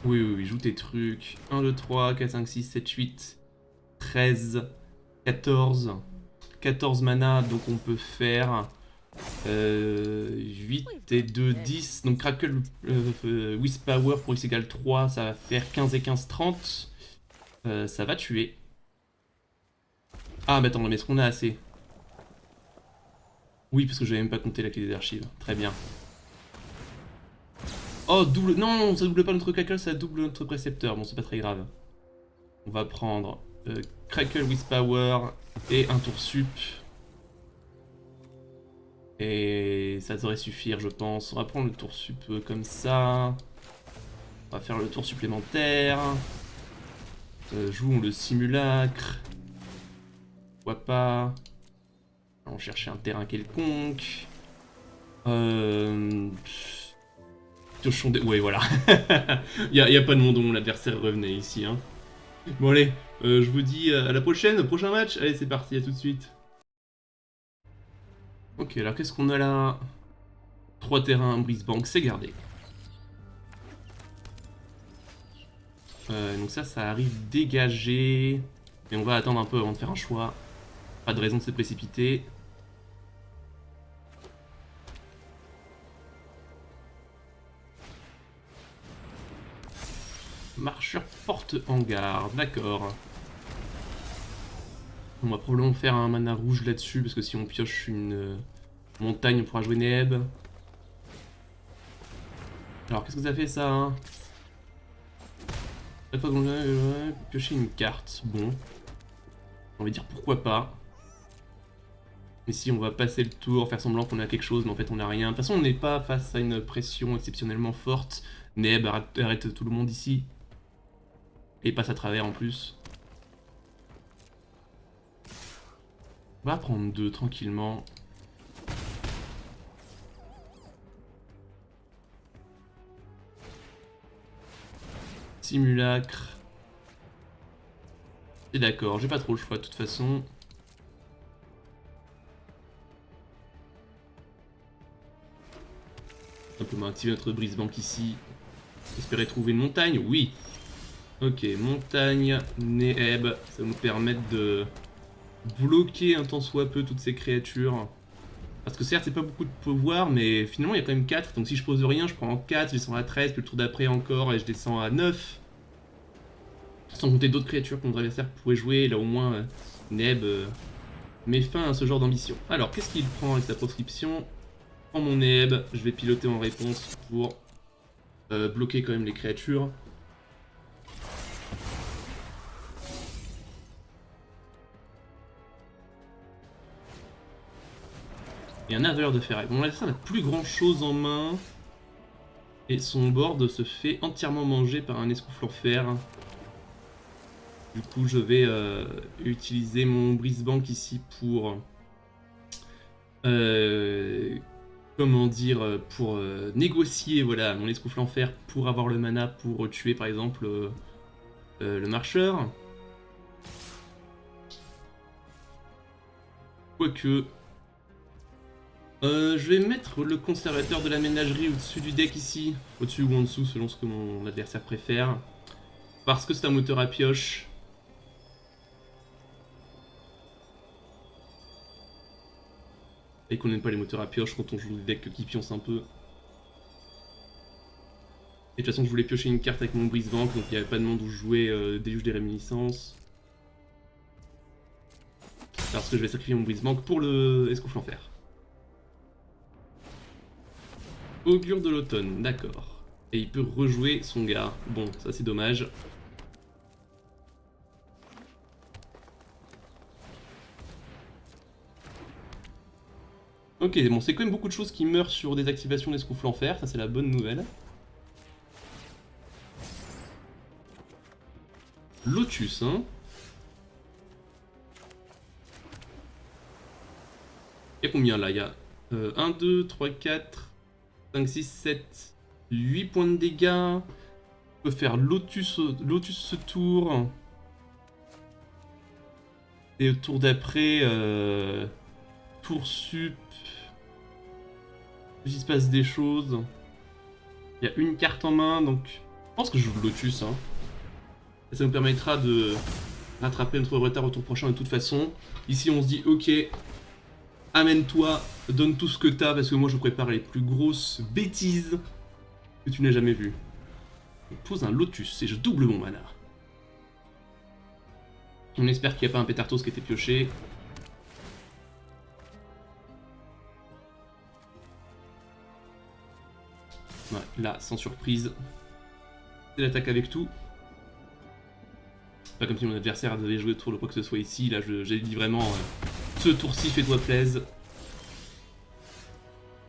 Oui, joue tes trucs. 1, 2, 3, 4, 5, 6, 7, 8, 13, 14. 14 mana, donc on peut faire 8 et 2, 10. Donc Crackle with Power pour x égale 3, ça va faire 15 et 15, 30. Ça va tuer. Ah, mais attends, mais est-ce qu'on a assez? Oui, parce que je n'avais même pas compté la clé des archives. Très bien. Oh, double... Non, ça double pas notre Crackle, ça double notre précepteur. Bon, c'est pas très grave. On va prendre Crackle with Power et un tour sup. Et ça devrait suffire, je pense. On va prendre le tour sup comme ça. On va faire le tour supplémentaire. Jouons le simulacre. Pourquoi pas. On chercher un terrain quelconque. Piochon des... Ouais, voilà. y a pas de monde où mon adversaire revenait ici. Hein. Bon, allez. Je vous dis à la prochaine, au prochain match. Allez, c'est parti, à tout de suite. Ok, alors qu'est-ce qu'on a là? 3 terrains, brise-bank, c'est gardé. Donc ça arrive dégagé. Et on va attendre un peu avant de faire un choix. Pas de raison de se précipiter. Marcheur porte en garde, d'accord. On va probablement faire un mana rouge là-dessus, parce que si on pioche une montagne, on pourra jouer Neb. Alors, qu'est-ce que ça fait ça hein? Chaque fois qu'on a pioché une carte, bon. On va dire pourquoi pas. Mais si on va passer le tour, faire semblant qu'on a quelque chose, mais en fait on a rien. De toute façon, on n'est pas face à une pression exceptionnellement forte. Neb, arrête tout le monde ici. Et passe à travers en plus. On va prendre 2 tranquillement. Simulacre. Et d'accord, j'ai pas trop le choix de toute façon. Simplement activer notre brise-banque ici. Espérer trouver une montagne, oui. Ok, montagne, Neheb, ça va nous permettre de bloquer un tant soit peu toutes ces créatures. Parce que certes, c'est pas beaucoup de pouvoir, mais finalement, il y a quand même 4. Donc si je pose rien, je prends en 4, je descends à 13, puis le tour d'après encore, et je descends à 9. Sans compter d'autres créatures que mon adversaire pourrait jouer, là au moins, Neb met fin à ce genre d'ambition. Alors, qu'est-ce qu'il prend avec sa proscription? Je prends mon Neb, je vais piloter en réponse pour bloquer quand même les créatures. Et un avaleur de ferraille. Bon, l'adversaire n'a plus grand chose en main. Et son board se fait entièrement manger par un escoufle en fer. Du coup, je vais utiliser mon brise-banque ici pour... comment dire, pour négocier voilà, mon escoufle en fer pour avoir le mana pour tuer par exemple le marcheur. Quoique... je vais mettre le conservateur de la ménagerie au-dessus du deck ici, au-dessus ou en dessous selon ce que mon adversaire préfère, parce que c'est un moteur à pioche. Et qu'on n'aime pas les moteurs à pioche quand on joue des decks qui pioncent un peu. Et de toute façon je voulais piocher une carte avec mon brise-banque, donc il n'y avait pas de monde où je jouais Déluge des réminiscences. Parce que je vais sacrifier mon brise-banque pour le escoufle en fer. Augure de l'automne, d'accord. Et il peut rejouer son gars. Bon, ça c'est dommage. Ok, bon, c'est quand même beaucoup de choses qui meurent sur des activations d'escoufle en fer, ça c'est la bonne nouvelle. Lotus, hein. Il y a combien là? Il y a 1, 2, 3, 4, 5, 6, 7, 8 points de dégâts. On peut faire Lotus ce tour. Et au tour d'après, tour sup. Il se passe des choses. Il y a une carte en main, donc je pense que je joue Lotus. Hein. Et ça nous permettra de rattraper notre retard au tour prochain de toute façon. Ici, on se dit, ok, amène-toi, donne tout ce que t'as, parce que moi, je prépare les plus grosses bêtises que tu n'as jamais vues. Je pose un Lotus et je double mon mana. On espère qu'il n'y a pas un Pétartos qui a été pioché. Ouais, là, sans surprise. C'est l'attaque avec tout. Pas comme si mon adversaire devait jouer tour de quoi que ce soit ici. Là, j'ai dit vraiment, ce tour-ci, fais-toi plaise.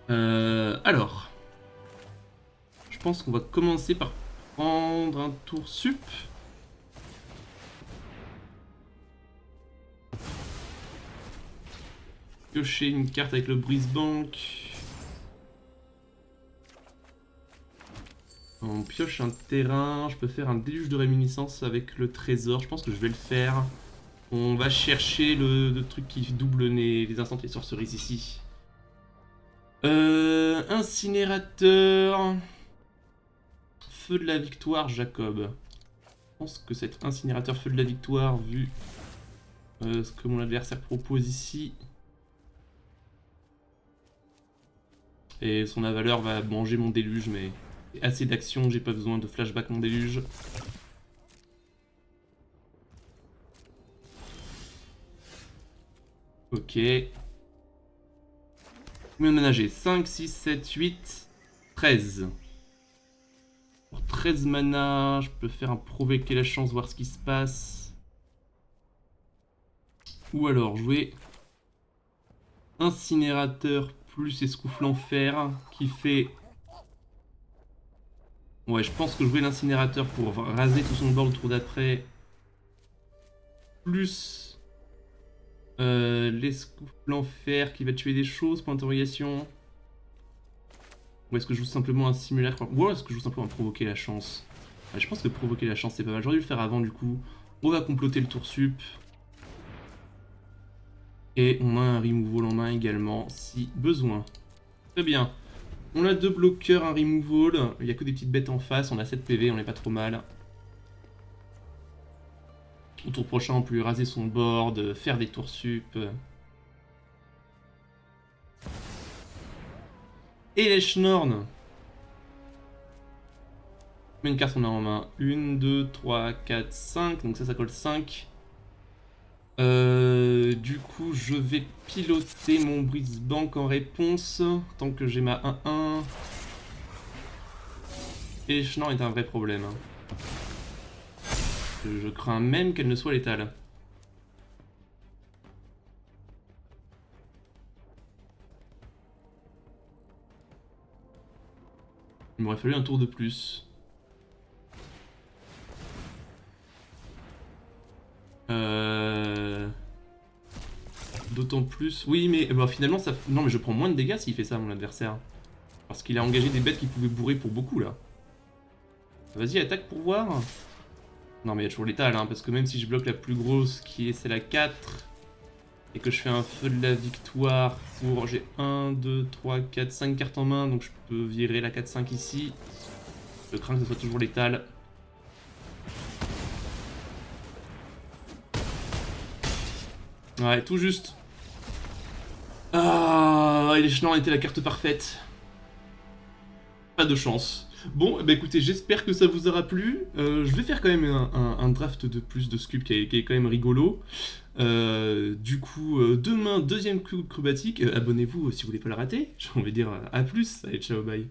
Alors. Je pense qu'on va commencer par prendre un tour sup. Piocher une carte avec le brise-banque. On pioche un terrain, je peux faire un déluge de réminiscence avec le trésor, je pense que je vais le faire. On va chercher le truc qui double les instants les sorceries ici. Incinérateur. Feu de la victoire, Jacob. Je pense que cet incinérateur feu de la victoire, vu ce que mon adversaire propose ici. Et son avaleur va manger mon déluge, mais assez d'action, j'ai pas besoin de flashback mon déluge. Ok. Combien de mana j'ai? 5, 6, 7, 8, 13. 13 mana, je peux faire un provoquer la chance, voir ce qui se passe. Ou alors jouer incinérateur plus escouflant fer qui fait... Ouais, je pense que jouer l'incinérateur pour raser tout son bord le tour d'après, plus l'escouflant fer qui va tuer des choses, point d'interrogation. Ou est-ce que je joue simplement un simulacre? Ou est-ce que je joue simplement un provoquer la chance? Ouais, je pense que provoquer la chance c'est pas mal, j'aurais dû le faire avant du coup. On va comploter le tour sup. Et on a un removal en main également si besoin. Très bien. On a 2 bloqueurs, un removal, il n'y a que des petites bêtes en face, on a 7 PV, on est pas trop mal. Au tour prochain, on peut lui raser son board, faire des tours sup. Et les Schnorn. Combien de cartes on a en main? 1, 2, 3, 4, 5, donc ça colle 5. Du coup, je vais piloter mon Brisbank en réponse, tant que j'ai ma 1-1. Et Schnorr est un vrai problème. Je crains même qu'elle ne soit létale. Il m'aurait fallu un tour de plus. D'autant plus... Oui, mais bah, finalement, ça... Non, mais je prends moins de dégâts s'il fait ça, mon adversaire. Parce qu'il a engagé des bêtes qui pouvaient bourrer pour beaucoup, là. Vas-y, attaque pour voir. Non, mais il y a toujours létal, hein, parce que même si je bloque la plus grosse, qui est celle à 4, et que je fais un feu de la victoire pour... J'ai 1, 2, 3, 4, 5 cartes en main, donc je peux virer la 4-5 ici. Je crains que ce soit toujours létal. Ouais, tout juste. Ah, et les Schnorr étaient la carte parfaite. Pas de chance. Bon, bah écoutez, j'espère que ça vous aura plu. Je vais faire quand même un draft de plus de Sculpt qui est quand même rigolo. Du coup, demain, deuxième coup acrobatique. Abonnez-vous si vous voulez pas le rater. J'ai envie de dire à plus. Allez, ciao, bye.